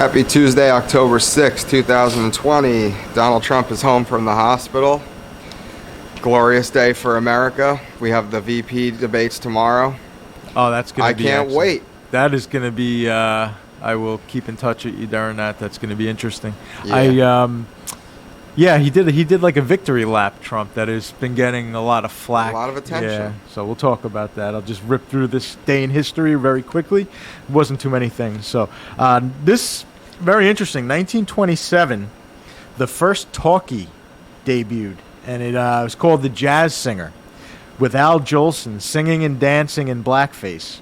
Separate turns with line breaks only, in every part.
Happy Tuesday, October 6, 2020. Donald Trump is home from the hospital. Glorious day for America. We have the VP debates tomorrow.
Oh, that's going to be
I can't
excellent.
wait.
That is going to be, I will keep in touch with you during that. That's going to be interesting.
Yeah.
He did like a victory lap, Trump, that has been getting a lot of flack.
A lot of attention.
Yeah, so we'll talk about that. I'll just rip through this day in history very quickly. It wasn't too many things. So this, very interesting, 1927, the first talkie debuted, and it was called The Jazz Singer, with Al Jolson singing and dancing in blackface.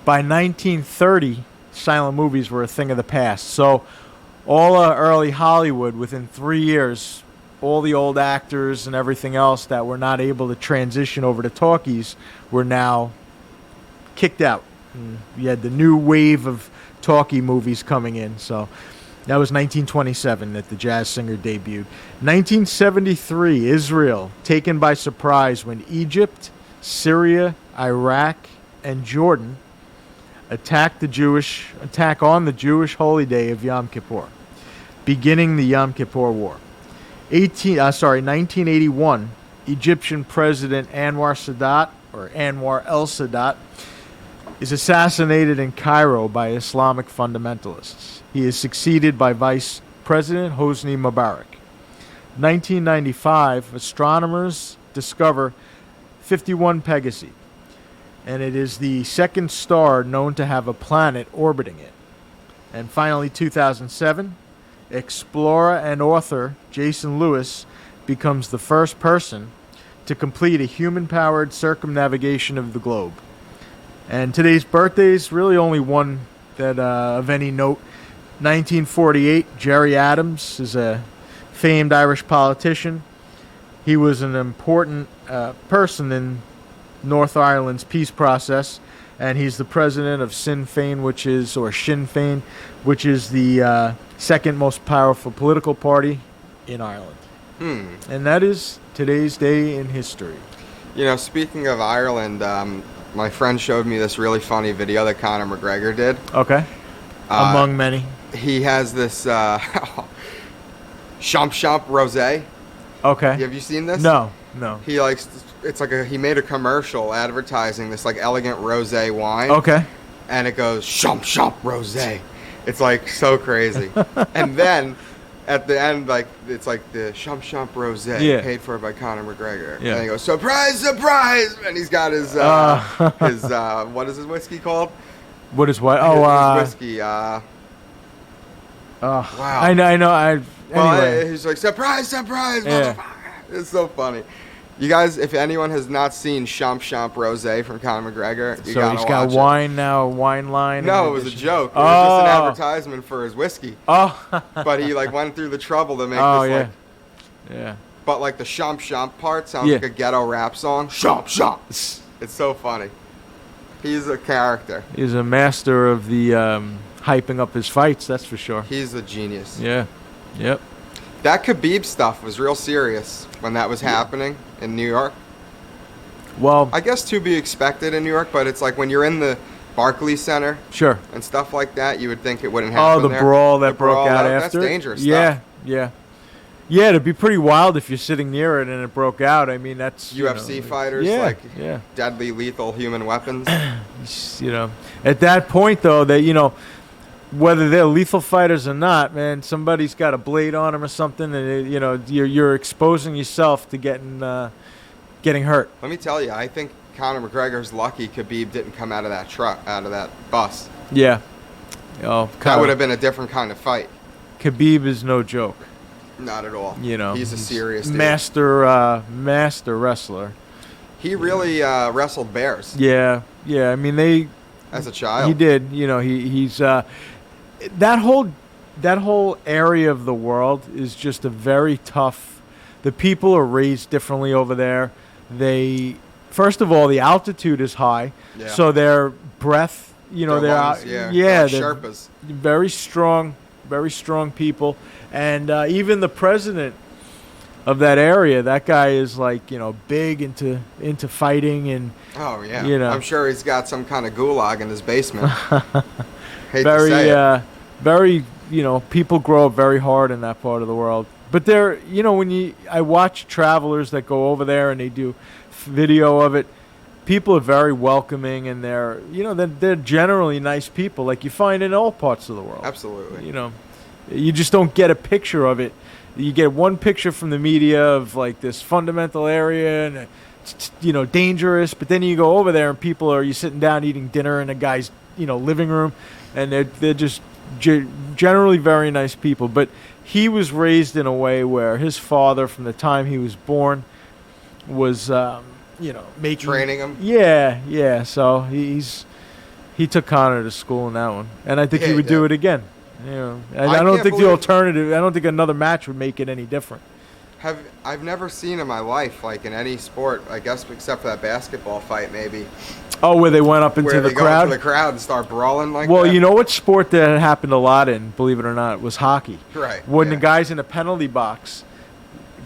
By 1930, silent movies were a thing of the past. So all early Hollywood, within 3 years, all the old actors and everything else that were not able to transition over to talkies were now kicked out. And you had the new wave of talkie movies coming in. So that was 1927 that The Jazz Singer debuted. 1973, Israel taken by surprise when Egypt, Syria, Iraq, and Jordan attack on the Jewish holy day of Yom Kippur, beginning the Yom Kippur War. 1981, Egyptian President Anwar El Sadat is assassinated in Cairo by Islamic fundamentalists. He is succeeded by Vice President Hosni Mubarak. 1995, astronomers discover 51 Pegasi, and it is the second star known to have a planet orbiting it. And finally, 2007, explorer and author Jason Lewis becomes the first person to complete a human-powered circumnavigation of the globe. And today's birthday is really only one that of any note. 1948, Gerry Adams is a famed Irish politician. He was an important person in North Ireland's peace process, and he's the president of Sinn Féin, Sinn Féin, which is the second most powerful political party in Ireland. And that is today's day in history.
You know, speaking of Ireland, my friend showed me this really funny video that Conor McGregor did.
Okay. Among many.
He has this Champ Rosé.
Okay.
Have you seen this?
No.
He he made a commercial advertising this like elegant rosé wine.
Okay.
And it goes Champ Rosé. It's like so crazy. And then at the end, like it's like the Champ Rosé paid for by Conor McGregor.
Yeah.
And he goes, surprise, and he's got his what is his whiskey called?
What is what?
His whiskey. Wow.
I know. Anyway.
He's like, surprise, motherfucker. It's so funny. You guys, if anyone has not seen Champ Rosé from Conor McGregor, you gotta watch it. So he's got
wine now, wine line?
No, it was a joke. It was just an advertisement for his whiskey.
Oh.
But he went through the trouble to make this
Yeah.
But the Champ part sounds like a ghetto rap song. Champ. It's so funny. He's a character.
He's a master of the hyping up his fights, that's for sure.
He's a genius.
Yeah. Yep.
That Khabib stuff was real serious when that was happening in New York.
Well,
I guess to be expected in New York, but it's like when you're in the Barclays Center and stuff like that, you would think it wouldn't happen.
Oh, the brawl that broke out after.
That's dangerous stuff.
Yeah. It'd be pretty wild if you're sitting near it and it broke out. I mean, that's
UFC fighters, deadly, lethal human weapons.
At that point, though, that whether they're lethal fighters or not, man, somebody's got a blade on them or something, and you're exposing yourself to getting hurt.
Let me tell you, I think Conor McGregor's lucky Khabib didn't come out of that bus.
Yeah.
That would have been a different kind of fight.
Khabib is no joke.
Not at all. He's a serious dude.
Master wrestler.
He really wrestled bears.
Yeah. I mean,
as a child.
He did. He's that whole area of the world is just a very tough. The people are raised differently over there. First of all, the altitude is high, so their breath, they're
lungs,
they're
Sherpas.
Very strong people, and even the president of that area, that guy is big into fighting and.
Oh yeah, I'm sure he's got some kind of gulag in his basement. Hate
very
to say it.
very, people grow up very hard in that part of the world. But they're, I watch travelers that go over there and they do video of it. People are very welcoming, and they're generally nice people, like you find in all parts of the world.
Absolutely.
You just don't get a picture of it. You get one picture from the media of like this fundamental area and it's, dangerous, but then you go over there and you're sitting down eating dinner in a guy's living room, and they're just generally very nice people. But he was raised in a way where his father, from the time he was born, was making
training him.
Yeah. So he took Conor to school in that one, and I think he would do it again. I don't think the alternative. I don't think another match would make it any different.
I've never seen in my life, like in any sport, I guess, except for that basketball fight, maybe.
Oh, where they went up into the crowd?
Go into the crowd and start brawling like that?
Well, you know what sport that happened a lot in, believe it or not, was hockey.
Right.
When the guys in the penalty box,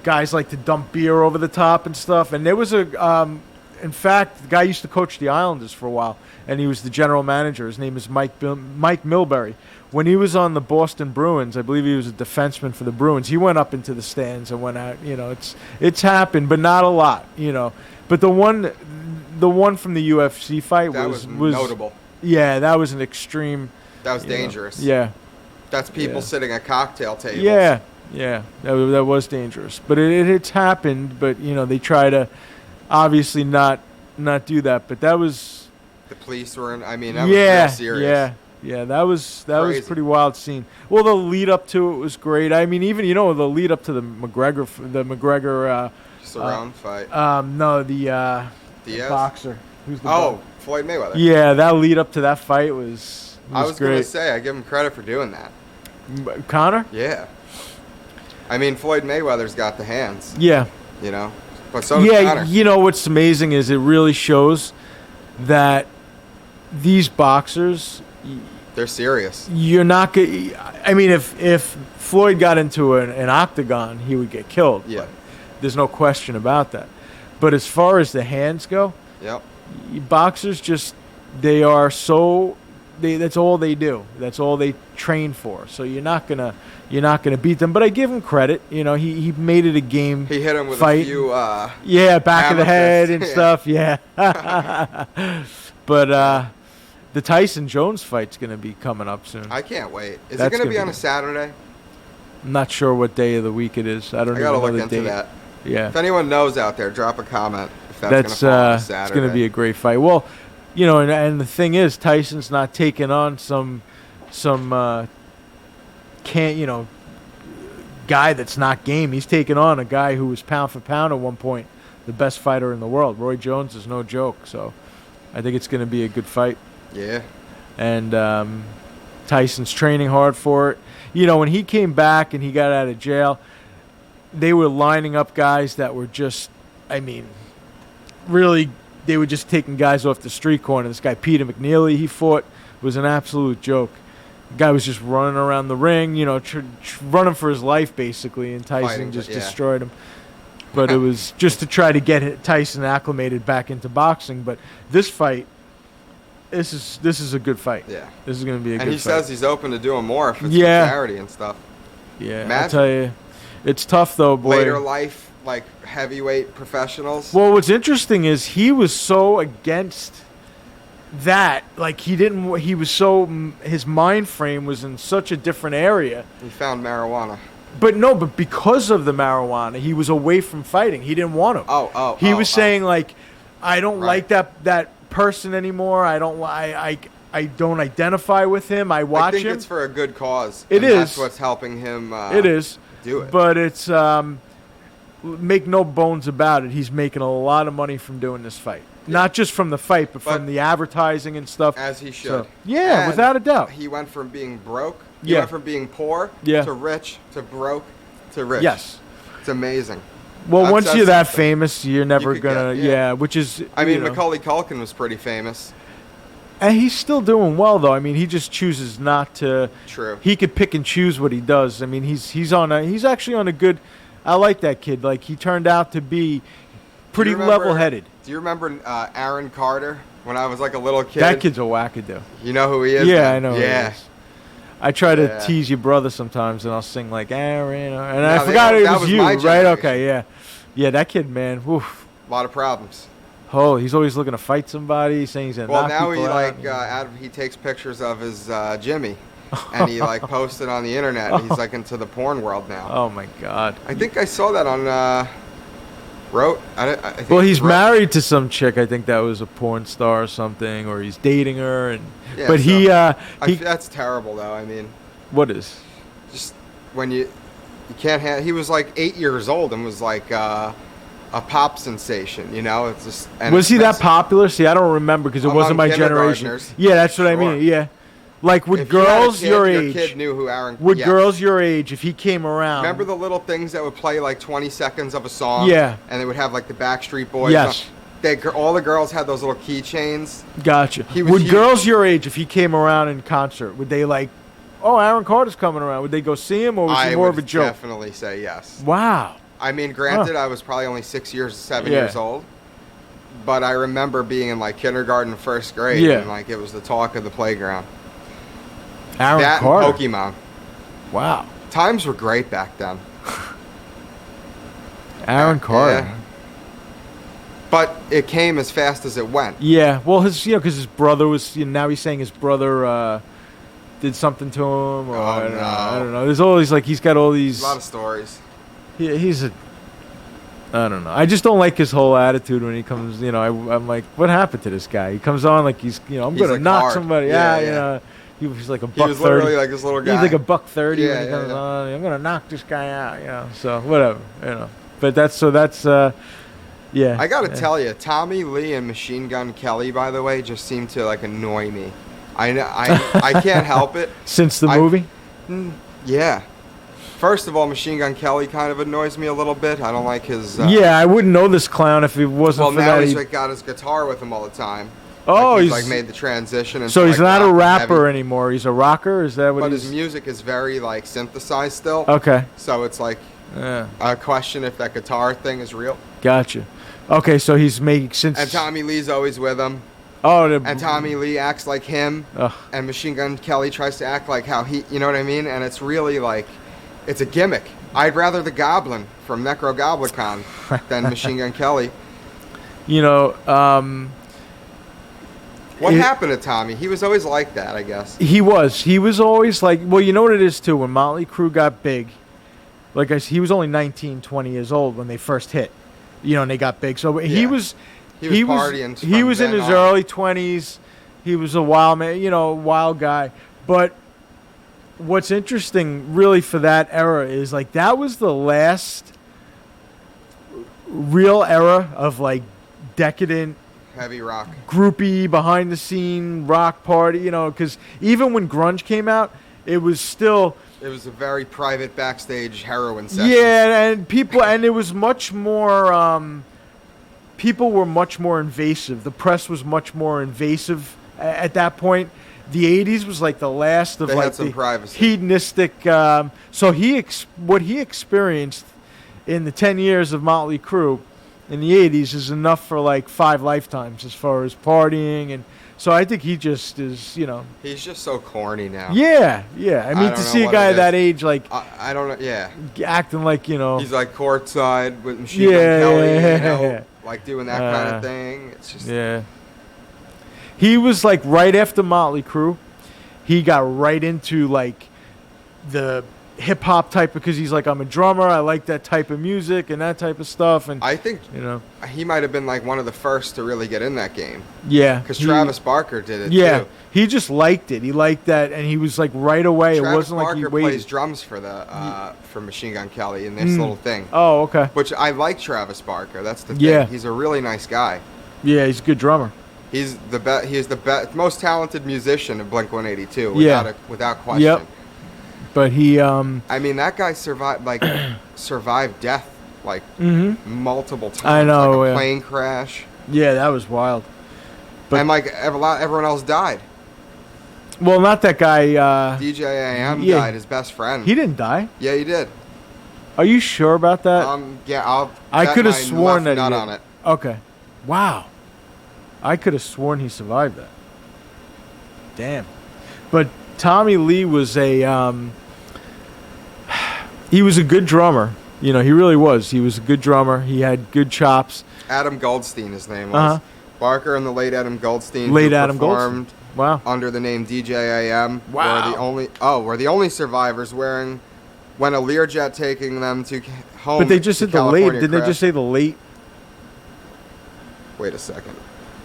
guys like to dump beer over the top and stuff. And there was in fact, the guy used to coach the Islanders for a while, and he was the general manager. His name is Mike Milbury. When he was on the Boston Bruins, I believe he was a defenseman for the Bruins. He went up into the stands and went out. It's happened, but not a lot. But the one from the UFC fight was
notable.
Yeah, that was an extreme.
That was dangerous.
Yeah.
That's people sitting at cocktail tables.
Yeah, that was dangerous. But it's happened. But they try to obviously not do that. But that was.
The police were in. I mean, that was real serious.
Yeah, that was a pretty wild scene. Well, the lead up to it was great. I mean, even the lead up to the McGregor
Cerrone fight.
No, the
Diaz?
boxer. Who's the
Floyd Mayweather.
Yeah, that lead up to that fight was
I was
great.
Gonna say, I give him credit for doing that.
Conor?
Yeah. I mean, Floyd Mayweather's got the hands.
Yeah.
But so does Conor.
What's amazing is it really shows that these boxers,
they're serious.
You're not going. I mean, if Floyd got into an octagon, he would get killed.
Yeah.
There's no question about that. But as far as the hands go,
yep.
Boxers they are so. That's all they do. That's all they train for. So you're not gonna beat them. But I give him credit. He made it a game.
He hit him with
fight.
a few.
Back of the head and stuff. Yeah. But the Tyson Jones fight's gonna be coming up soon.
I can't wait. Is it gonna be on a Saturday?
I'm not sure what day of the week it is. I gotta
look into that.
Yeah.
If anyone knows out there, drop a comment. If that's gonna fall on a Saturday.
It's gonna be a great fight. Well, and the thing is, Tyson's not taking on some guy that's not game. He's taking on a guy who was pound for pound at one point the best fighter in the world. Roy Jones is no joke. So I think it's going to be a good fight.
Yeah.
And Tyson's training hard for it. When he came back and he got out of jail, they were lining up guys that were just, really, they were just taking guys off the street corner. This guy, Peter McNeely, he fought, was an absolute joke. The guy was just running around the ring, running for his life, basically, and Tyson destroyed him. But it was just to try to get Tyson acclimated back into boxing. But this fight, this is a good fight.
Yeah.
This is going to be a good fight.
And he says he's open to doing more if it's for charity and stuff.
Yeah, I tell you, it's tough though, boy.
Later life, like heavyweight professionals.
Well, what's interesting is he was so against that. Like he was so, his mind frame was in such a different area.
He found marijuana.
But because of the marijuana, he was away from fighting. He didn't want to. He was saying like, I don't like that person anymore. I don't identify with him. I watch him.
I think it's for a good cause.
It is.
That's what's helping him.
It is.
Do it.
But it's make no bones about it. He's making a lot of money from doing this fight. Yeah. Not just from the fight, but from the advertising and stuff.
As he should.
So, yeah, and without a doubt.
He went from being broke. He went from being poor to rich to broke to rich.
Yes.
It's amazing.
Well, once you're that famous, you're never going to... which is...
Macaulay Culkin was pretty famous.
And he's still doing well, though. He just chooses not to...
True.
He could pick and choose what he does. He's actually on a good... I like that kid. Like, he turned out to be pretty level-headed.
Do you remember Aaron Carter when I was like a little kid?
That kid's a wackadoo.
You know who he is?
Yeah, I know
who he is.
I try to
Yeah.
tease your brother sometimes, and I'll sing like Aaron, and
No,
I forgot it
that
was
was
you,
my
right?
generation.
Okay, yeah, yeah. That kid, man, woof.
A lot of problems.
Oh, he's always looking to fight somebody, saying he's gonna
Well,
knock
now
people
he
out.
he takes pictures of his Jimmy, and he like posts it on the internet. He's like into the porn world now.
Oh my God.
I think I saw that on I think
Well, he's
Ro-
married to some chick. I think that was a porn star or something, or he's dating her. And
Yeah,
but
so
he
that's terrible though. I mean,
what is?
just when you can't have. He was like 8 years old and was like a pop sensation. You know, it's just. And
Was he that
that's-
popular? See, I don't remember because it
Among
wasn't my generation.
kindergartners,
Yeah, that's what I
sure.
mean. Yeah, like would
If you had a
girls
kid,
your
your
age?
kid knew who Aaron.
Would
yes.
girls your age, if he came around?
Remember the little things that would play like 20 seconds of a song?
Yeah.
And they would have like the Backstreet Boys.
Yes.
All the girls had those little keychains.
Gotcha.
He was
Would
huge.
girls your age, if he came around in concert, would they like, oh, Aaron Carter's coming around? Would they go see him, or was
I
he more
would
of a joke?
definitely say yes.
Wow.
I mean, granted, I was probably only 7
Yeah.
years old. But I remember being in like kindergarten, first grade.
Yeah.
And like it was the talk of the playground.
Aaron
That
Carter.
and Pokemon.
Wow.
Times were great back then.
Aaron Carter.
Yeah. But it came as fast as it went.
Yeah, well, because his brother was. Now he's saying his brother did something to him, or
Oh,
I don't know.
no.
I don't know. There's always like he's got all these.
A lot of stories.
He's a. I don't know. I just don't like his whole attitude when he comes. I'm like, what happened to this guy? He comes on like he's. I'm
He's,
gonna
like,
knock
hard.
somebody.
Yeah,
Yeah,
yeah.
He's like a
He
buck
was
30.
literally like this little guy.
He's like a buck 30 when he
Yeah,
comes
yeah.
on. I'm gonna knock this guy out. So whatever. But that's yeah.
I gotta
yeah.
tell you, Tommy Lee and Machine Gun Kelly, by the way, just seem to like annoy me. I can't help it.
Since the
I-
movie.
Yeah. First of all, Machine Gun Kelly kind of annoys me a little bit. I don't like his.
Yeah, I wouldn't know this clown if it wasn't
Well,
for
now
that.
he's
he-
like got his guitar with him all the time.
Oh,
like
he's
like made the transition. Into
so he's
like
not a
rock and
rapper
heavy.
anymore. He's a rocker. Is that what
But
he's?
his music is very like synthesized still.
Okay.
So it's like
Yeah.
a question if that guitar thing is real.
Gotcha. Okay, so he's making since.
And Tommy Lee's always with him.
Oh, the,
And Tommy Lee acts like him.
Ugh.
And Machine Gun Kelly tries to act like how he, you know what I mean? And it's really like, it's a gimmick. I'd rather the Goblin from Necrogoblicon than Machine Gun Kelly. What
It-
happened to Tommy? He was always like that, I guess.
He was always like. Well, you know what it is too. When Motley Crue got big, like he was only 19, 20 years old when they first hit. And they got big. So he
Yeah.
was.
He was partying
He
from
was in
then
his
on.
early 20s. He was a wild man. Wild guy. But what's interesting, really, for that era is like that was the last real era of like decadent
Heavy rock.
groupie behind the scene rock party, because even when grunge came out, it was still
It was a very private backstage heroin session.
yeah, and it was much more people were much more invasive. The press was much more invasive at that point. The 80s was like the last of
They
like
had some
the
privacy.
hedonistic so what he experienced in the 10 years of Motley Crue in the 80s is enough for like 5 lifetimes as far as partying. And so I think he just is,
He's just so corny now.
yeah. I mean,
don't
to
know
see a
what
guy
it
that
is.
age, like,
I don't know. Yeah.
acting like,
He's like courtside with Machine
Yeah,
Gun Kelly,
yeah.
like doing that kind
Uh,
of thing. It's just
yeah. He was like right after Motley Crue, he got right into like the hip hop type because he's like, I'm a drummer. I like that type of music and that type of stuff. And
I think he might have been like one of the first to really get in that game
yeah,
because
he-
Travis Barker did it
Yeah,
too.
he just liked it. He liked that, and he was like right away.
Travis
it wasn't
Barker
like he
plays
waited.
drums for for Machine Gun Kelly in this little thing.
Oh, okay.
Which I like Travis Barker. That's the
Yeah.
thing. He's a really nice guy.
Yeah, he's a good drummer.
He's the best. He's the best, most talented musician of Blink-182.
Yeah.
Without question.
Yep. But he,
I mean, that guy survived death like multiple times.
I know,
Like a
yeah.
plane crash,
yeah, that was wild. But-
and like everyone else died.
Well, not that guy.
DJ AM
yeah.
died. His best friend.
He didn't die.
Yeah, he did.
Are you sure about that?
Yeah,
I
bet
could have
my
sworn
left
that he
nut
did.
on it.
Okay. Wow. I could have sworn he survived that. Damn. But Tommy Lee was he was a good drummer. You know, he really was. He was a good drummer. He had good chops.
Adam Goldstein, his name was. Barker and the late Adam Goldstein.
Performed wow.
under the name DJAM.
Wow.
Were the only survivors wearing when a Learjet taking them to home.
But they just said the late. Didn't they just say the late?
Wait a second.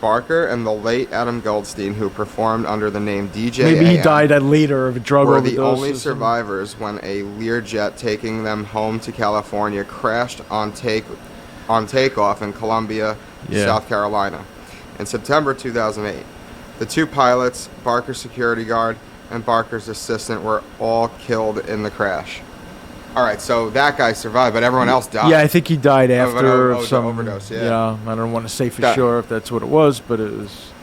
Barker and the late Adam Goldstein, who performed under the name DJ
Maybe he died later of a drug
were
overdose.
The only survivors when a Learjet taking them home to California crashed on takeoff in Columbia, South Carolina. In September 2008, the two pilots, Barker's security guard and Barker's assistant, were all killed in the crash. All right, so that guy survived, but everyone else died.
Yeah, I think he died after some
overdose. Yeah.
Yeah, I don't want to say for sure if that's what it was, but it was.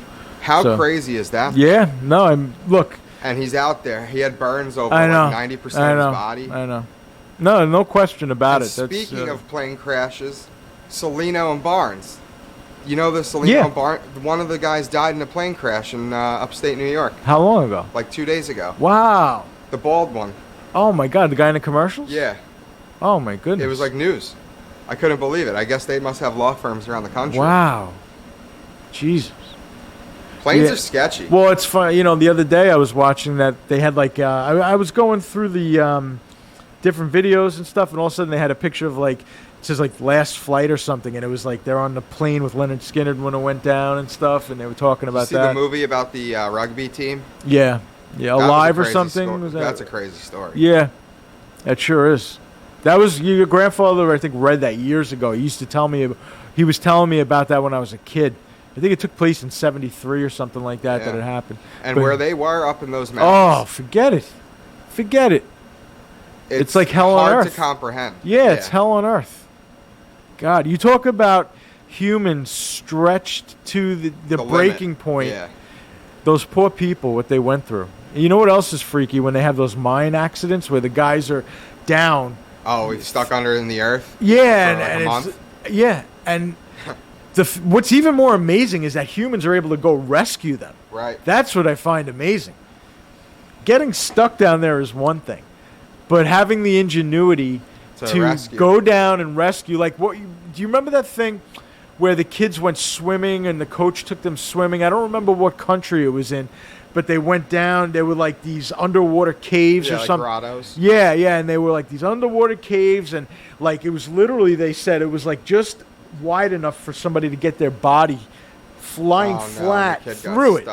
How crazy is that?
Yeah, no, look.
And he's out there. He had burns over like 90% of his body.
I know. No question about it.
Speaking of plane crashes, Celino and Barnes. You know the Celino and Barnes? One of the guys died in a plane crash in upstate New York.
How long ago?
Like 2 days ago.
Wow.
The bald one.
Oh my God, the guy in the commercials?
Yeah.
Oh my goodness.
It was like news. I couldn't believe it. I guess they must have law firms around the country.
Wow. Jesus.
Planes are sketchy.
Well, it's fun. You know, the other day I was watching that they had like, I was going through the different videos and stuff, and all of a sudden they had a picture of like, it says like last flight or something, and it was like they're on the plane with Leonard Skinner when it went down and stuff, and they were talking about
that. The movie about the rugby team?
Yeah. Yeah, Alive or something.
Was that's a crazy story.
Yeah, that sure is. That was your grandfather. I think read that years ago. He used to tell me. He was telling me about that when I was a kid. I think it took place in '73 or something like that. That it happened.
And where they were up in those mountains.
Oh, forget it. Forget it. It's like hell on earth.
Hard to comprehend.
Yeah, it's hell on earth. God, you talk about humans stretched to the breaking point.
Yeah.
Those poor people, what they went through. You know what else is freaky? When they have those mine accidents where the guys are down.
Oh, he's stuck under in the earth?
Yeah.
For like a month?
Yeah, and what's even more amazing is that humans are able to go rescue them.
Right.
That's what I find amazing. Getting stuck down there is one thing, but having the ingenuity to go down and rescue. Like, do you remember that thing where the kids went swimming and the coach took them swimming? I don't remember what country it was in. But they went down. They were like these underwater caves or
like
something.
Grottos.
Yeah, and they were like these underwater caves, and like it was literally. They said it was like just wide enough for somebody to get their body flying flat through it.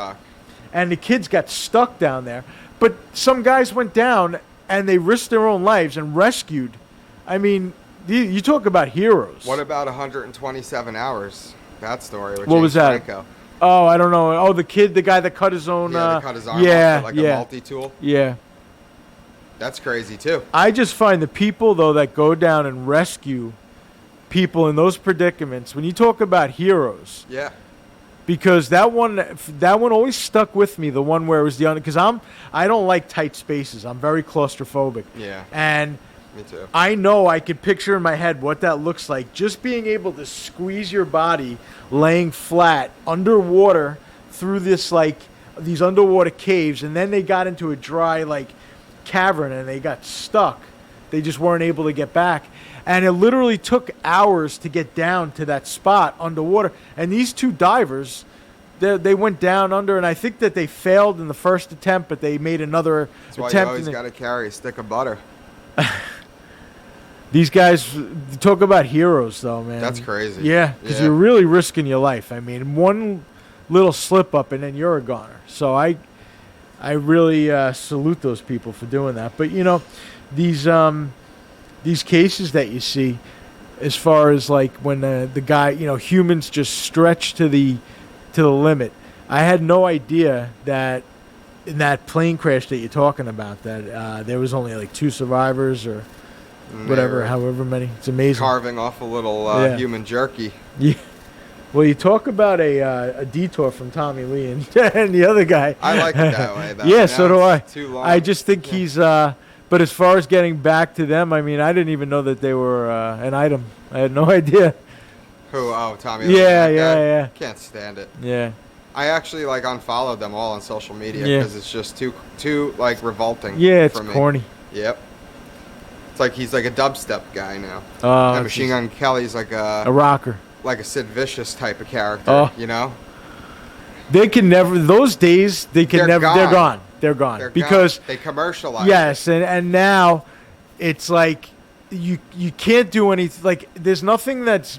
And the kids got stuck down there. But some guys went down and they risked their own lives and rescued. I mean, you talk about heroes.
What about 127 Hours? That story. With
what
James
was that?
Franco.
Oh, I don't know. Oh, the guy that cut his own.
Yeah, that cut his arm off with like a multi-tool.
Yeah.
That's crazy too.
I just find the people though that go down and rescue people in those predicaments. When you talk about heroes.
Yeah.
Because that one always stuck with me. The one where it was because I don't like tight spaces. I'm very claustrophobic.
Yeah.
And.
Me too.
I know I could picture in my head what that looks like. Just being able to squeeze your body laying flat underwater through this these underwater caves, and then they got into a dry cavern and they got stuck. They just weren't able to get back. And it literally took hours to get down to that spot underwater. And these two divers, they went down under, and I think that they failed in the first attempt, but they made another attempt.
That's why you always got to carry a stick of butter.
These guys talk about heroes, though, man.
That's crazy.
Yeah, because you're really risking your life. I mean, one little slip up and then you're a goner. So I really salute those people for doing that. But you know, these cases that you see, as far as when the guy, humans just stretch to the limit. I had no idea that in that plane crash that you're talking about that there was only 2 survivors or. Whatever, however many. It's amazing.
Carving off a little human jerky.
Yeah. Well, you talk about a detour from Tommy Lee and the other guy.
I like it that way.
Yeah, so do I.
Too long.
I just think he's. But as far as getting back to them, I mean, I didn't even know that they were an item. I had no idea.
Who? Oh, Tommy Lee.
Yeah.
Can't stand it.
Yeah.
I actually like unfollowed them all on social media
Yeah.
because it's just too like revolting.
Yeah, it's
for me.
corny.
Yep. It's like he's like a dubstep guy now.
Oh,
And Machine Gun Kelly's like
a
a
rocker.
Sid Vicious type of character.
Oh.
You know.
They can never. Those days, they can
They're
never.
gone.
They're gone. They're gone
They're
because
gone. They commercialize.
yes, and now it's like you can't do anything. Like there's nothing that's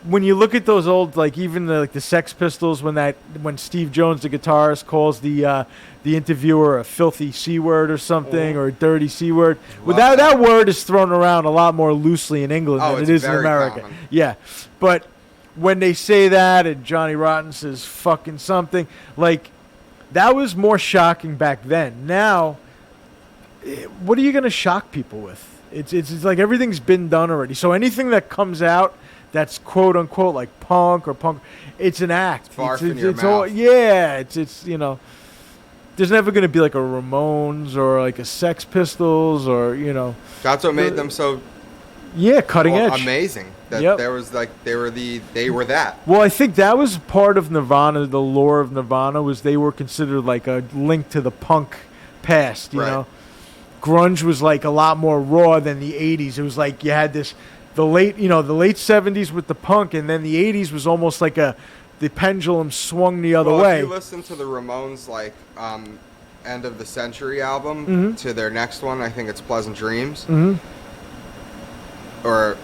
when you look at those old like even the Sex Pistols when Steve Jones the guitarist calls the interviewer a filthy C word or something or a dirty C word. Well, that word is thrown around a lot more loosely in England than
it's
it is in
very
America.
common.
Yeah, but when they say that and Johnny Rotten says fucking something like that was more shocking back then. Now, what are you going to shock people with? It's like everything's been done already. So anything that comes out that's quote unquote like punk, it's an act.
Barf in your
it's all,
mouth.
yeah, it's you know, there's never going to be like a Ramones or like a Sex Pistols or you know.
That's what made them so
cutting edge.
amazing. That
Yep.
there was like they were that.
Well, I think that was part of Nirvana. The lore of Nirvana was they were considered like a link to the punk past. You
Right.
know, grunge was like a lot more raw than the '80s. It was like you had the late '70s with the punk, and then the '80s was almost like the pendulum swung the other way.
If you listen to the Ramones like end of the century album
Mm-hmm.
to their next one, I think it's Pleasant Dreams.
Mhm.
Or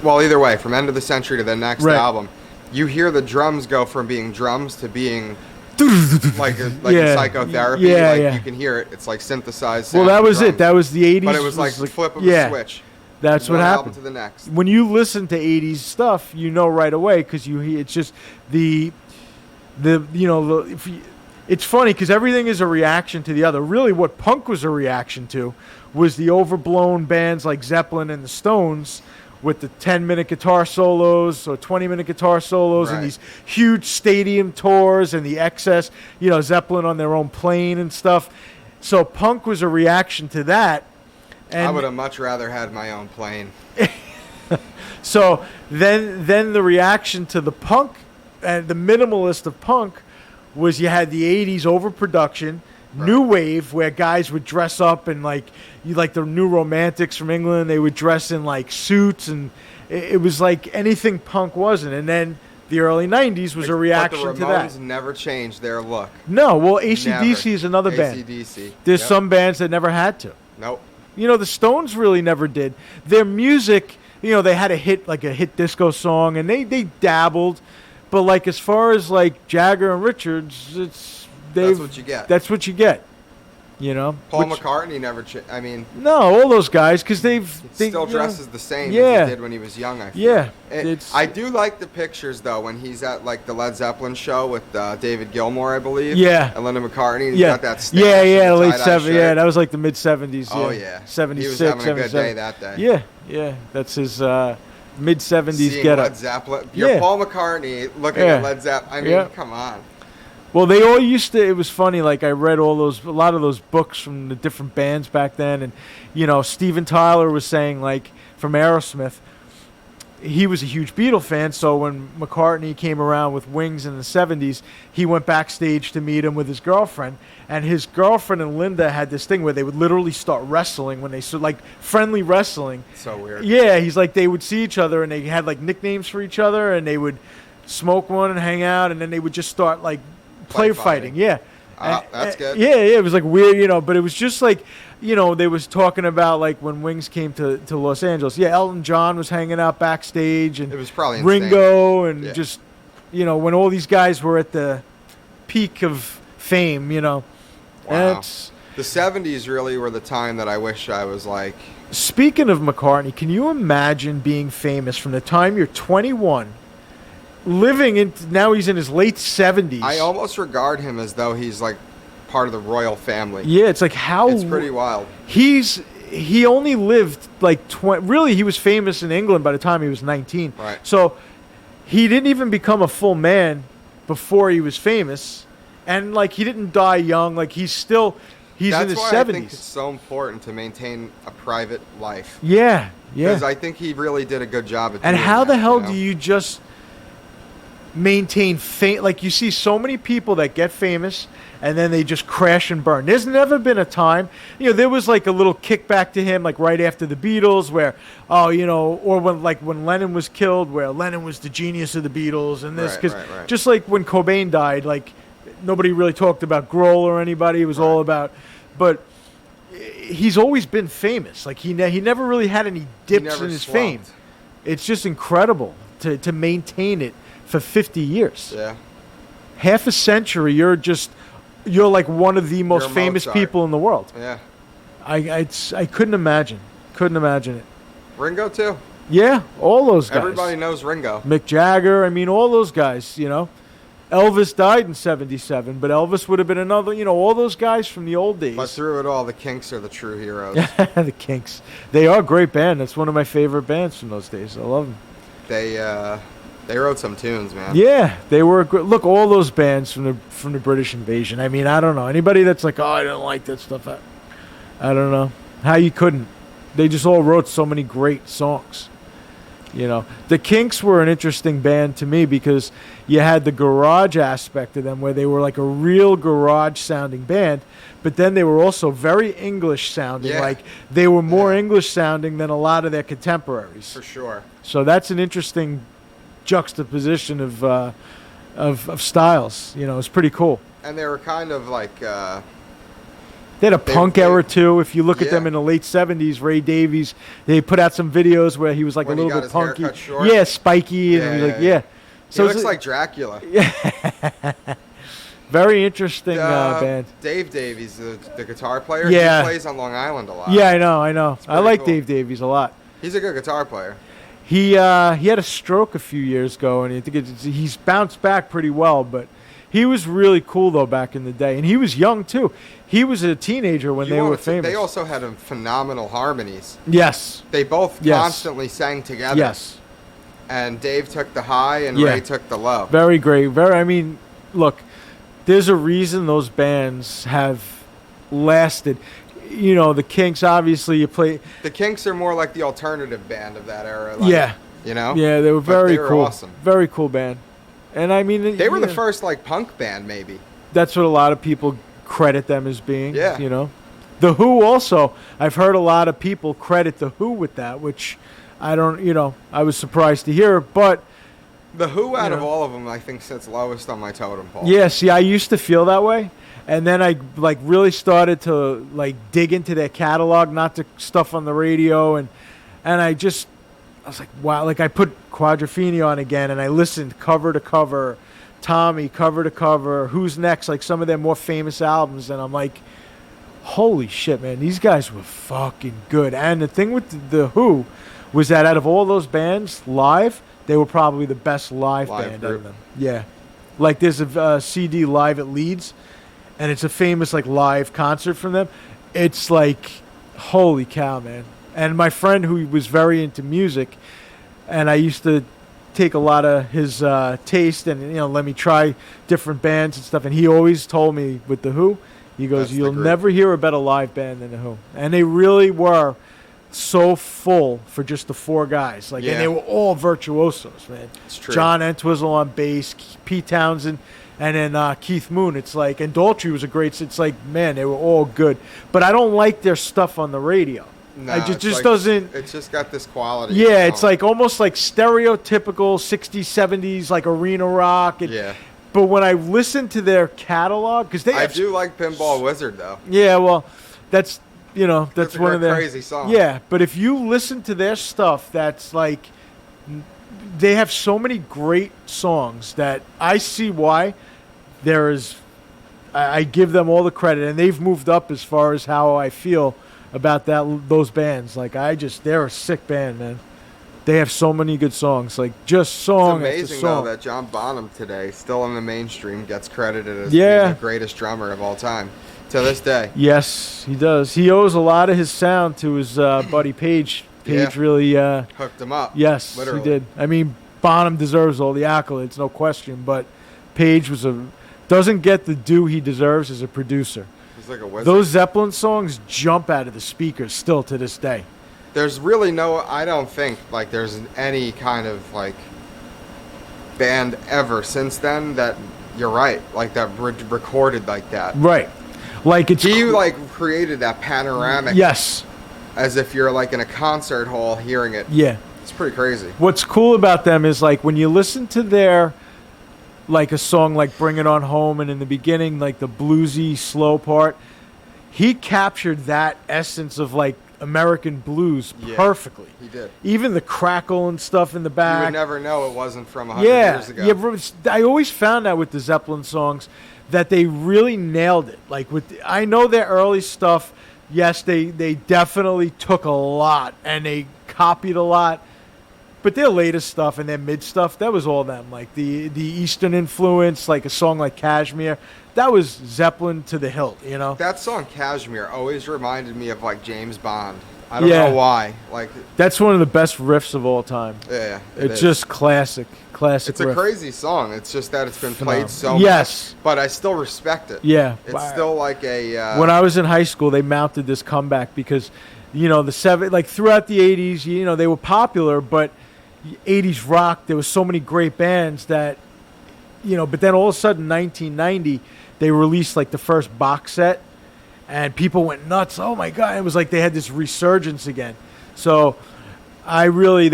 well, either way, from end of the century to their next
Right.
album, you hear the drums go from being drums to being like in
Yeah.
psychotherapy.
Yeah,
like
yeah.
you can hear it. It's like synthesized.
Well,
sound
that was
drums.
it. That was the '80s.
But it was like flip of a switch.
That's
One
what
album
happened.
to the next.
When you listen to '80s stuff, you know right away because it's just it's funny because everything is a reaction to the other. Really, what punk was a reaction to was the overblown bands like Zeppelin and the Stones with the 10-minute guitar solos or 20-minute guitar solos and
Right.
these huge stadium tours and the excess, Zeppelin on their own plane and stuff. So punk was a reaction to that. And
I would have much rather had my own plane.
so then the reaction to the punk and the minimalist of punk was you had the 80s overproduction, new wave where guys would dress up and like the New Romantics from England, they would dress in like suits and it was like anything punk wasn't. And then the early 90s was a reaction
but the
to that.
Ramones never changed their look.
No, well AC/DC
Never.
is another band.
AC/DC.
There's
Yep.
some bands that never had to.
Nope.
The Stones really never did. Their music, they had a hit disco song, and they dabbled, but like as far as like Jagger and Richards,
That's what you get.
That's what you get.
Paul McCartney never.
No, all those guys because they
still dresses the same
Yeah.
as he did when he was young. I feel.
Yeah,
I do like the pictures though when he's at like the Led Zeppelin show with David Gilmour, I believe.
Yeah.
And Linda McCartney. And he's
Yeah,
got that stash
yeah,
and the
late
tie-dye
70s. Yeah,
shirt.
that was like the mid 70s.
Oh yeah.
76,
He was having a good
77.
day that day.
Yeah, yeah, that's his mid 70s
Seeing
get up.
Led Zeppelin. You're
Yeah.
Paul McCartney looking
Yeah.
at Led Zeppelin. I mean,
Yeah.
come on.
Well, they all used to. It was funny. Like I read a lot of those books from the different bands back then, and Steven Tyler was saying like from Aerosmith, he was a huge Beatle fan. So when McCartney came around with Wings in the '70s, he went backstage to meet him with his girlfriend, and his girlfriend and Linda had this thing where they would literally start wrestling when they like friendly wrestling.
So weird.
Yeah, he's like they would see each other and they had like nicknames for each other, and they would smoke one and hang out, and then they would just start like play fighting. Yeah.
That's good.
Yeah, it was like weird, but it was just like, they was talking about like when Wings came to Los Angeles. Yeah, Elton John was hanging out backstage and
It was probably
Ringo and
Yeah.
just, when all these guys were at the peak of fame,
Wow.
That's
The 70s really were the time that I wish I was like.
Speaking of McCartney, can you imagine being famous from the time you're 21 living in now he's in his late 70s.
I almost regard him as though he's like part of the royal family.
Yeah, it's like how
It's pretty wild.
he only lived like 20. Really, he was famous in England by the time he was 19.
Right.
So he didn't even become a full man before he was famous, and like he didn't die young. Like he's in
That's
his
why
70s.
I think it's so important to maintain a private life.
Yeah, yeah.
Because I think he really did a good job at
And
doing
how
that,
the hell
you know?
do you just maintain fame. Like you see so many people that get famous and then they just crash and burn. There's never been a time, there was like a little kickback to him, like right after the Beatles, where, or when Lennon was killed, where Lennon was the genius of the Beatles, and this, because just like when Cobain died, like nobody really talked about Grohl or anybody. It was all about, but he's always been famous. Like he never really had any dips in his fame. It's just incredible to maintain it for 50 years.
Yeah.
Half a century, you're like one of the most famous people in the world.
Yeah.
I couldn't imagine. Couldn't imagine it.
Ringo too.
Yeah, all those guys.
Everybody knows Ringo.
Mick Jagger, all those guys, Elvis died in 77, but Elvis would have been another, all those guys from the old days.
But through it all, the Kinks are the true heroes.
The Kinks. They are a great band. That's one of my favorite bands from those days. I love them.
They wrote some tunes, man.
Yeah, they were good. Look, all those bands from the British invasion. I don't know. Anybody that's like, oh, I don't like that stuff. I don't know how you couldn't. They just all wrote so many great songs. The Kinks were an interesting band to me because you had the garage aspect of them where they were like a real garage sounding band, but then they were also very English sounding.
Yeah.
Like they were more English sounding than a lot of their contemporaries.
For sure.
So that's an interesting juxtaposition of styles. It's pretty cool.
And they were kind of like
they had a punk era too. If you look at them in the late 70s, Ray Davies, they put out some videos where he was like
when
a little bit punky.
Yeah,
spiky, and
So he looks like Dracula.
Yeah. Very interesting band.
Dave Davies, the guitar player,
he
plays on Long Island a lot.
Yeah, I know. I like
cool.
Dave Davies a lot.
He's a good guitar player.
He had a stroke a few years ago, and I think he's bounced back pretty well. But he was really cool though back in the day, and he was young too. He was a teenager when they were famous.
They also had phenomenal harmonies.
Yes.
They both constantly sang together.
Yes.
And Dave took the high, and Ray took the low.
Very great. Look, there's a reason those bands have lasted. The Kinks, obviously, you play.
The Kinks are more like the alternative band of that era.
Yeah, they were
they were
cool.
Awesome.
Very cool band. And
they were the first like punk band, maybe.
That's what a lot of people credit them as being.
Yeah.
The Who also. I've heard a lot of people credit the Who with that, which I don't. I was surprised to hear, but.
The Who, out of all of them, I think sits lowest on my totem pole.
Yeah, see, I used to feel that way, and then I really started to dig into their catalog, not the stuff on the radio, and I was like, wow, I put Quadrophenia on again, and I listened cover to cover, Tommy cover to cover, Who's Next, some of their more famous albums, and I'm like, holy shit, man, these guys were fucking good. And the thing with the Who was that out of all those bands live, they were probably the best live band out of them. Yeah. There's a CD Live at Leeds, and it's a famous, live concert from them. It's holy cow, man. And my friend who was very into music, and I used to take a lot of his taste and, let me try different bands and stuff, and he always told me with The Who, he goes, you'll never hear a better live band than The Who. And they really were so full for just the four guys. And they were all virtuosos, man.
It's true.
John Entwistle on bass, Pete Townsend, and then Keith Moon. It's and Daltrey was a great. It's man, they were all good. But I don't like their stuff on the radio.
No,
it just doesn't.
It's just got this quality.
Yeah, it's almost stereotypical 60s, 70s, arena rock. But when I listen to their catalog, because
I do like Pinball Wizard though.
Yeah, well, that's one of their
crazy songs.
Yeah, but if you listen to their stuff, that's they have so many great songs that I see why I give them all the credit, and they've moved up as far as how I feel about those bands. They're a sick band, man. They have so many good songs, just song after song.
It's amazing though that John Bonham today, still in the mainstream, gets credited as being the greatest drummer of all time. To this day.
Yes, he does. He owes a lot of his sound to his buddy Page. Page really
hooked him up.
Yes, literally. He did. Bonham deserves all the accolades, no question. But Page doesn't get the due he deserves as a producer.
He's like a wizard.
Those Zeppelin songs jump out of the speakers still to this day.
There's really I don't think there's any kind of band ever since then that you're right, like that recorded like that.
Right. Like it's
He like created that panoramic.
Yes.
As if you're like in a concert hall hearing it.
Yeah.
It's pretty crazy.
What's cool about them is like when you listen to their like a song like Bring It On Home, and in the beginning like the bluesy slow part, he captured that essence of like American blues perfectly.
He did.
Even the crackle and stuff in the back.
You would never know it wasn't from 100 years ago.
Yeah, I always found that with the Zeppelin songs that they really nailed it. Like I know their early stuff, yes, they definitely took a lot and they copied a lot. But their latest stuff and their mid stuff, that was all them. Like the Eastern influence, like a song like Kashmir, that was Zeppelin to the hilt, you know?
That song Kashmir always reminded me of like James Bond. I don't know why. Like
that's one of the best riffs of all time.
Yeah,
it's just classic
It's
riff.
a crazy song. It's just that it's been played so
much.
But I still respect it.
Yeah.
It's still like a...
when I was in high school, they mounted this comeback because, you know, throughout the 80s, you know, they were popular, but 80s rock, there was so many great bands that, you know, but then all of a sudden, 1990, they released like the first box set, and people went nuts. Oh my God. It was like they had this resurgence again. So they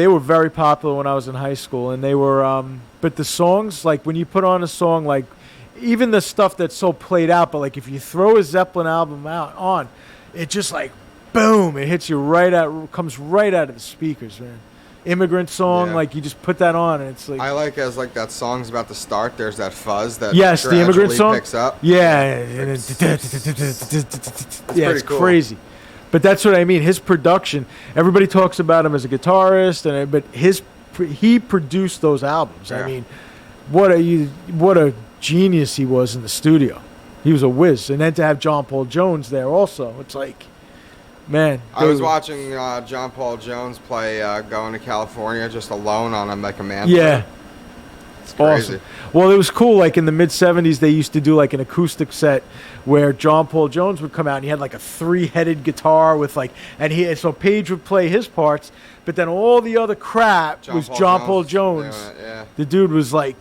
were very popular when I was in high school, and they were, but the songs, like when you put on a song, like even the stuff that's so played out, but like if you throw a Zeppelin album on, it just like, boom, it hits you comes right out of the speakers, man. Immigrant Song, like you just put that on and it's like
I like as like that song's about to start, there's that fuzz that
the Immigrant Song
picks up.
It's
cool.
crazy. But that's what I mean. His production, everybody talks about him as a guitarist, but he produced those albums. I mean, what a genius he was in the studio. He was a whiz. And then to have John Paul Jones there also, it's like, man.
I was watching John Paul Jones play Going to California just alone on a mandolin.
Yeah.
It's crazy.
Awesome. Well, it was cool. Like in the mid-'70s, they used to do like an acoustic set where John Paul Jones would come out and he had like a 3-headed guitar with like, so Page would play his parts, but then all the other crap was John Paul Jones.
Yeah.
The dude was like,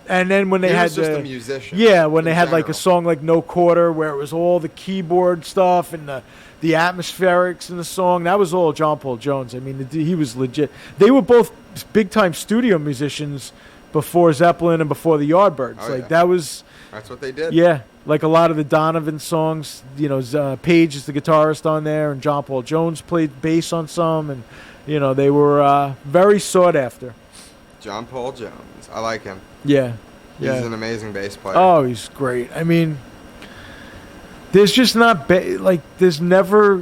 and then when they
was just a musician.
Yeah, when they had like a song like No Quarter where it was all the keyboard stuff and the atmospherics in the song, that was all John Paul Jones. I mean, he was legit. They were both big-time studio musicians before Zeppelin and before the Yardbirds. That's
what they did.
Yeah, like a lot of the Donovan songs, you know, Page is the guitarist on there, and John Paul Jones played bass on some, and, you know, they were very sought after.
John Paul Jones. I like him.
Yeah.
He's an amazing bass player.
Oh, he's great. I mean, there's just not, there's never,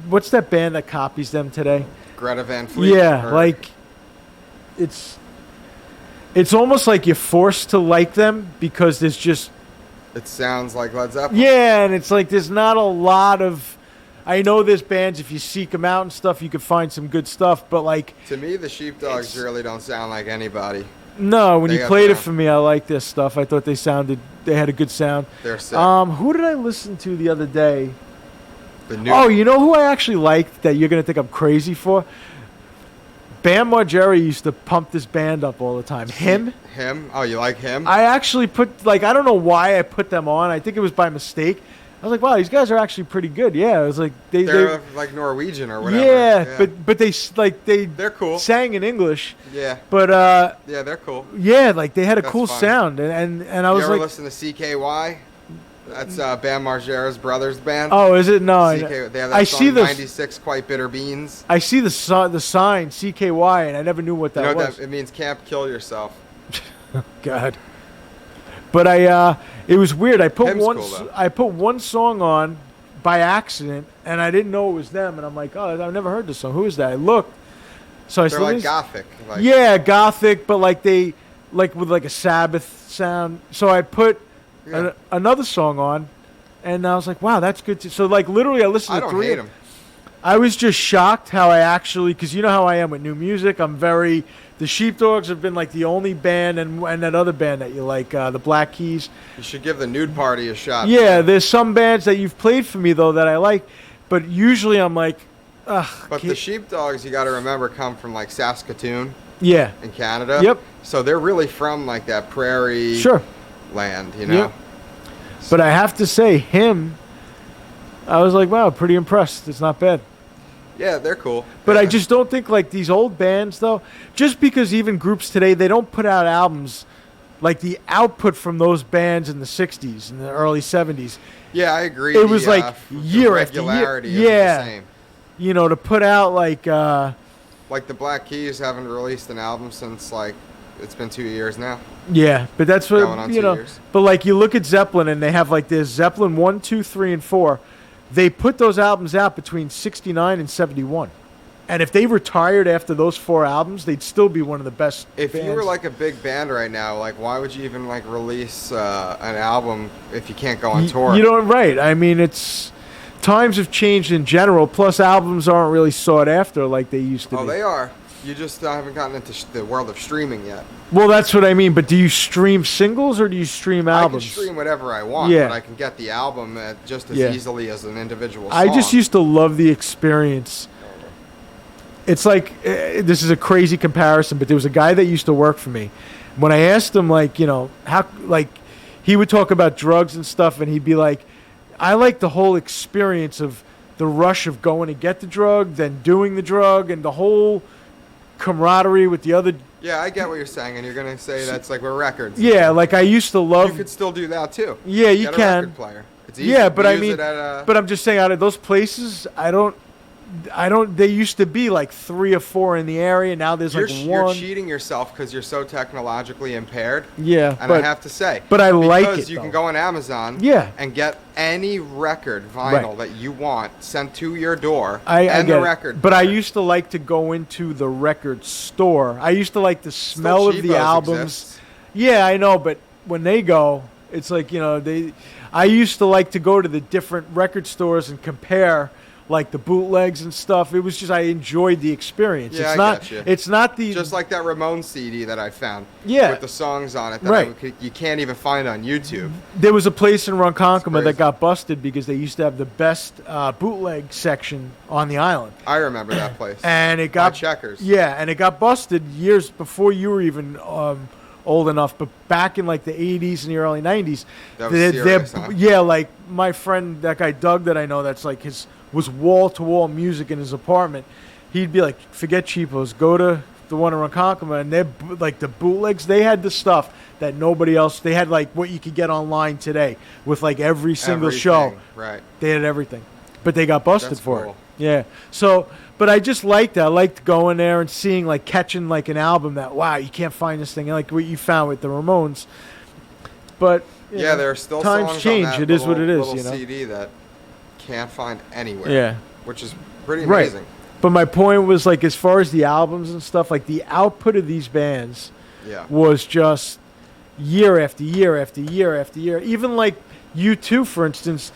what's that band that copies them today?
Greta Van Fleet.
Yeah, like, it's almost like you're forced to like them because there's just...
It sounds like Led Zeppelin.
Yeah, and it's like there's not a lot of... I know there's bands, if you seek them out and stuff, you could find some good stuff, but like...
To me, the Sheepdogs really don't sound like anybody.
No, when you played it for me, I liked this stuff. I thought they had a good sound.
They're sick.
Who did I listen to the other day?
You
know who I actually liked that you're going to think I'm crazy for? Bam Margera used to pump this band up all the time. Him?
Oh, you like him?
I actually I don't know why I put them on. I think it was by mistake. I was like, wow, these guys are actually pretty good. Yeah, it was like
they're like Norwegian or whatever.
Yeah, but they're
cool.
Sang in English.
Yeah.
But
yeah, they're cool.
Yeah, like they had a cool sound, and I was
you ever
like,
listen to CKY? That's Bam Margera's brother's band.
Oh, is it? No,
they have that song, 96 Quite Bitter Beans.
I see the sign CKY, and I never knew what that was.
It means Camp Kill Yourself.
God. But it was weird. I put one song on by accident, and I didn't know it was them. And I'm like, oh, I've never heard this song. Who is that? I looked. So I
They're like gothic.
Yeah, gothic, but like with like a Sabbath sound. So I put another song on, and I was like, wow, that's good. So like literally, I listened to 3. I don't hate them. I was just shocked how I actually, because you know how I am with new music. The Sheepdogs have been like the only band, and that other band that you like, the Black Keys.
You should give the Nude Party a shot.
Yeah, there's some bands that you've played for me though that I like, but usually I'm like, ugh.
But the Sheepdogs, you got to remember, come from like Saskatoon.
Yeah.
in Canada.
Yep.
So they're really from like that prairie
Sure.
land, you know.
Yep. But I have to say, him, I was like, wow, pretty impressed. It's not bad.
Yeah, they're cool.
But
yeah.
I just don't think like these old bands though, just because even groups today, they don't put out albums like the output from those bands in the 60s and the early 70s.
Yeah, I agree.
It was like
the
year after year.
regularity isn't
Yeah.
the same.
You know, to put out like
Like the Black Keys haven't released an album since like it's been 2 years now.
yeah, but that's
Going
what
on
you
2
know.
years.
But like you look at Zeppelin and they have like this Zeppelin 1, 2, 3, and 4. They put those albums out between 69 and 71. And if they retired after those 4 albums, they'd still be one of the best
If
bands.
you were like a big band right now, like why would you even like release an album if you can't go on tour?
You don't right. I mean, it's times have changed in general. Plus, albums aren't really sought after like they used to
Oh,
be.
they are. You just haven't gotten into the world of streaming yet.
Well, that's what I mean. But do you stream singles or do you stream albums?
I can stream whatever I want,
Yeah.
but I can get the album just as
Yeah.
easily as an individual song.
I just used to love the experience. It's like this is a crazy comparison, but there was a guy that used to work for me. When I asked him, like, you know, how, like, he would talk about drugs and stuff, and he'd be like, I like the whole experience of the rush of going to get the drug, then doing the drug, and the whole camaraderie with the other.
Yeah, I get what you're saying, and you're gonna say that's like with records.
Yeah, like I used to love.
You could still do that too.
Yeah, you
Get a
can.
record player. It's easy.
Yeah, but
We
I
use
mean,
it at,
but I'm just saying, out of those places, I don't. They used to be like 3 or 4 in the area. Now there's like
you're
one.
cheating yourself because you're so technologically impaired.
Yeah,
And
but
I have to say,
but I like
because
it,
you can
though.
go on Amazon,
Yeah.
and get any record vinyl
Right.
that you want sent to your door,
I
and
get
the
it.
record.
But I
player.
used to like to go into the record store. I used to like the smell of the
Cheapos
albums.
exists.
Yeah, I know, but when they go, it's like, you know, they. I used to like to go to the different record stores and compare, like the bootlegs and stuff. It was just I enjoyed the experience.
Yeah,
it's
I
not.
get you.
It's not the.
Just like that Ramones CD that I found.
Yeah.
With the songs on it that
Right.
you can't even find on YouTube.
There was a place in Ronkonkoma
crazy.
that got busted because they used to have the best bootleg section on the island.
I remember that place.
And it
By
got
Checkers.
Yeah, and it got busted years before you were even old enough. But back in like the 80s and the early 90s,
That was serious, huh?
yeah, like my friend, that guy Doug that I know, that's like his was wall to wall music in his apartment. He'd be like, forget cheapos, go to the one in Ronkonkoma, and they're like the bootlegs. They had the stuff that nobody else. They had like what you could get online today with like every single show.
Everything, right.
They had everything, but they got busted
That's
for
cool.
it. Yeah. So, but I just liked that. I liked going there and seeing, like, catching like an album that, wow, you can't find this thing, like what you found with the Ramones. But you
Yeah,
know,
there are still
times
songs
change.
on that
It is what it is,
little
you know.
CD that can't find anywhere.
Yeah.
Which is pretty
Right.
amazing.
But my point was, like, as far as the albums and stuff, like the output of these bands
Yeah.
was just year after year after year after year. Even like U2, for instance,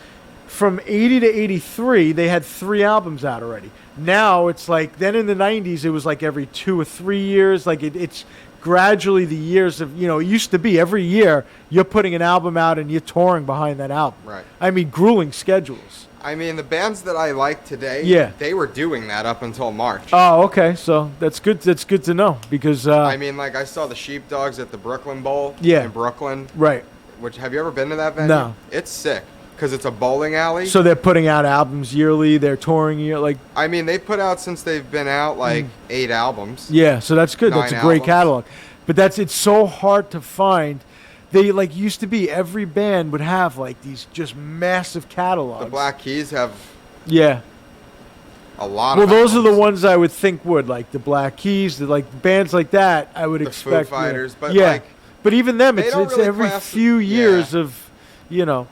from 80 to 83, they had 3 albums out already. Now it's like, then in the 90s, it was like every 2 or 3 years. Like it's gradually the years of, you know, it used to be every year you're putting an album out and you're touring behind that album.
Right.
I mean, grueling schedules.
I mean, the bands that I like today,
Yeah.
they were doing that up until March.
Oh, okay. So that's good. That's good to know because,
I mean, like, I saw the Sheepdogs at the Brooklyn Bowl
Yeah.
in Brooklyn.
right.
Which, have you ever been to that venue?
No.
It's sick because it's a bowling alley.
So they're putting out albums yearly. They're touring year, like,
I mean, they put out, since they've been out, like 8 albums.
yeah, so that's good. That's a
9
great
albums.
catalog. But it's so hard to find. They like used to be every band would have like these just massive catalogs.
The Black Keys have
Yeah.
a lot
Well,
of
those are the
albums.
ones I would think would, like the Black Keys, like bands like that. I would
The
expect.
Foo Fighters, but,
yeah.
like,
but even them,
they
it's
don't really
every
class-
few years
yeah.
of, you know.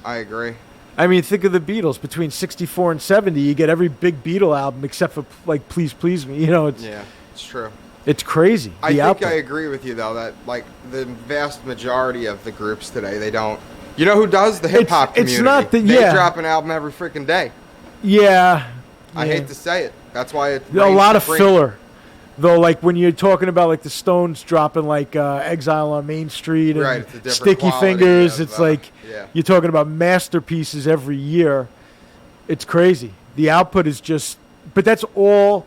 I agree.
I mean, think of the Beatles. Between 64 and 70, you get every big Beatle album except for like Please Please Me. You know, it's
Yeah, it's true.
it's crazy.
I
the
think
output.
I agree with you, though, that, like, the vast majority of the groups today, they don't. You know who does? The hip hop
it's
community.
not the-
They
yeah.
drop an album every freaking day.
Yeah.
I
yeah.
hate to say it. That's why it.
A
reigns
lot of
supreme.
filler, though. Like when you're talking about like the Stones dropping like Exile on Main Street and
Right, it's a different
Sticky
quality
Fingers,
of,
it's like
yeah.
you're talking about masterpieces every year. It's crazy. The output is just, but that's all.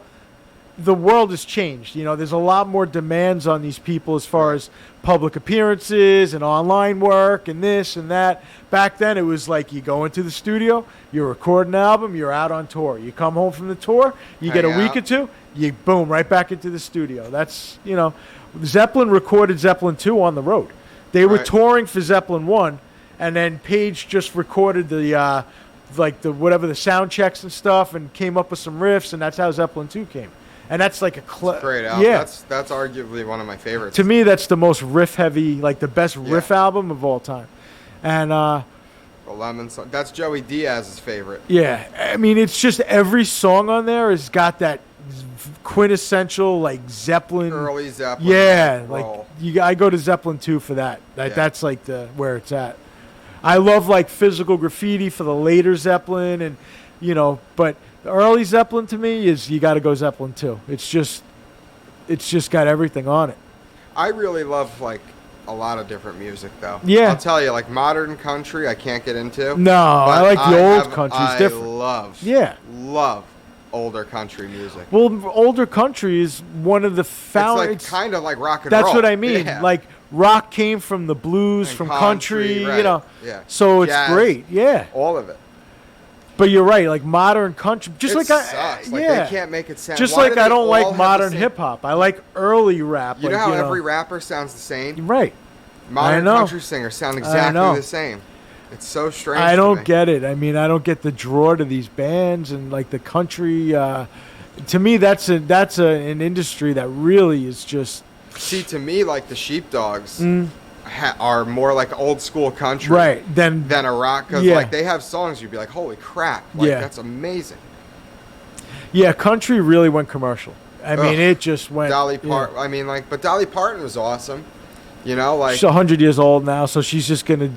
the world has changed. You know, there's a lot more demands on these people as far as public appearances and online work and this and that. Back then, it was like you go into the studio, you record an album, you're out on tour. You come home from the tour, you get a week or two, you boom, right back into the studio. That's, you know, Zeppelin recorded Zeppelin 2 on the road. They were touring for Zeppelin 1, and then Page just recorded the whatever the sound checks and stuff, and came up with some riffs, and that's how Zeppelin 2 came. And that's like a
great album.
Yeah,
that's arguably one of my favorites.
To me, that's the most riff heavy, like the best riff album of all time. And
the Lemon song, that's Joey Diaz's favorite.
Yeah, I mean, it's just every song on there has got that quintessential like Zeppelin,
early Zeppelin.
Yeah,
roll.
like I go to Zeppelin 2 for that. That's like where it's at. I love like Physical Graffiti for the later Zeppelin, and you know, but the early Zeppelin to me is you got to go Zeppelin 2. It's just got everything on it.
I really love like a lot of different music though.
Yeah,
I'll tell you, like modern country, I can't get into.
No, I like the old country. It's different.
Love older country music.
Well, older country is one of the
It's kind of like rock and
roll.
That's
what I mean.
Yeah.
Like rock came from the blues, and from country,
right.
you know.
Yeah.
So
Jazz,
it's great. Yeah.
All of it.
But you're right, like modern country, just
it
like
sucks.
Like they
can't make it sound.
Just
Why
like I don't like modern
hip
hip hop. I like early rap.
You know how every rapper sounds the same?
Right.
Modern country singers sound exactly the same. It's so strange.
I don't get it. I mean, I don't get the draw to these bands and like the country. To me, that's an industry that really is just.
See, to me, like the Sheepdogs are more like old school country,
right? Than
a rock, because like they have songs you'd be like, holy crap, like that's amazing. Yeah,
country really went commercial. I mean, it just went.
Dolly Parton. I mean, like, but Dolly Parton was awesome. You know, like
she's 100 years old now, so she's just gonna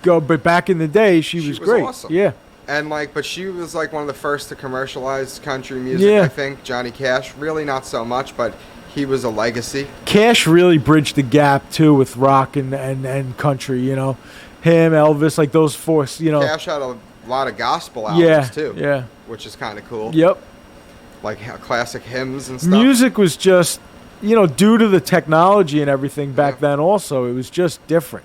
go. But back in the day, she was great.
Awesome.
Yeah.
And like, but she was like one of the first to commercialize country music. I think Johnny Cash, really not so much, but he was a legacy.
Cash really bridged the gap too with rock and country. You know, him, Elvis, like those four. You know,
Cash had a lot of gospel albums too.
Yeah,
which is kind of cool.
Yep.
Like classic hymns and stuff.
Music was just, you know, due to the technology and everything back then. Also, it was just different.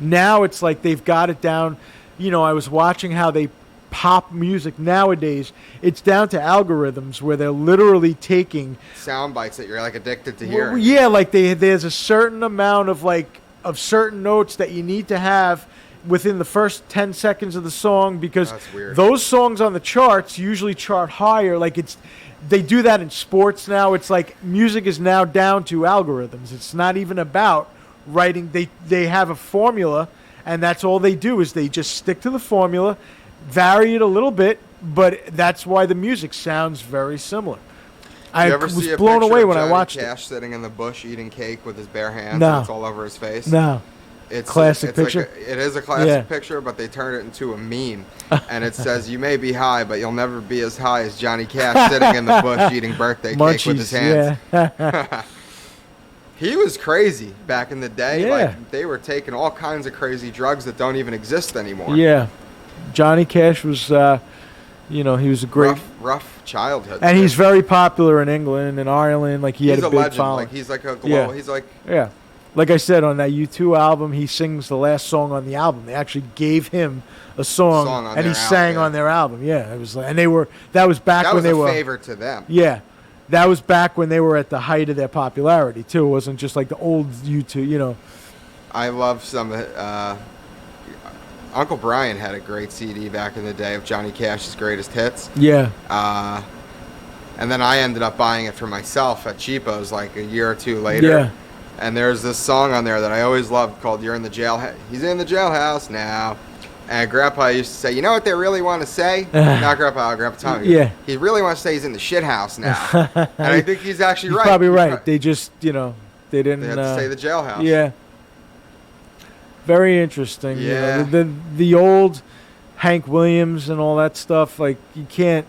Now it's like they've got it down. You know, I was watching how they pop music nowadays. It's down to algorithms where they're literally taking
sound bites that you're like addicted to hearing.
Yeah, like there's a certain amount of certain notes that you need to have within the first 10 seconds of the song, because those songs on the charts usually chart higher. Like they do that in sports now. It's like music is now down to algorithms. It's not even about writing. They have a formula, and that's all they do is they just stick to the formula, vary it a little bit, but that's why the music sounds very similar. I was blown away when I watched
Cash sitting in the bush eating cake with his bare hands
No.
and it's all over his face.
No.
It's
classic picture.
Like it is a classic picture, but they turn it into a meme, and it says, "You may be high, but you'll never be as high as Johnny Cash sitting in the bush eating birthday cake with his hands."
Yeah.
He was crazy back in the day.
Yeah.
Like they were taking all kinds of crazy drugs that don't even exist anymore.
Yeah. Johnny Cash was, he was a great
rough childhood.
And he's very popular in England and Ireland. Like he's had a big
legend.
following.
Like he's like a global. He's like
like I said, on that U2 album, he sings the last song on the album. They actually gave him a song and he sang on their album. Yeah, it was like, and that was back when they were
a favor to them.
Yeah. That was back when they were at the height of their popularity too. It wasn't just like the old U2, you know.
I love some Uncle Brian had a great CD back in the day of Johnny Cash's greatest hits.
Yeah.
And then I ended up buying it for myself at Cheapo's like a year or two later.
Yeah.
And there's this song on there that I always loved called "You're in the Jail." He's in the jailhouse now. And Grandpa used to say, "You know what they really want to say?" Not Grandpa, Grandpa Tommy.
Yeah.
He really wants to say he's in the shit house now. And I think he's actually right.
Probably right. They just, they didn't.
They had to say the jailhouse.
Yeah. Very interesting.
Yeah.
The old Hank Williams and all that stuff, like you can't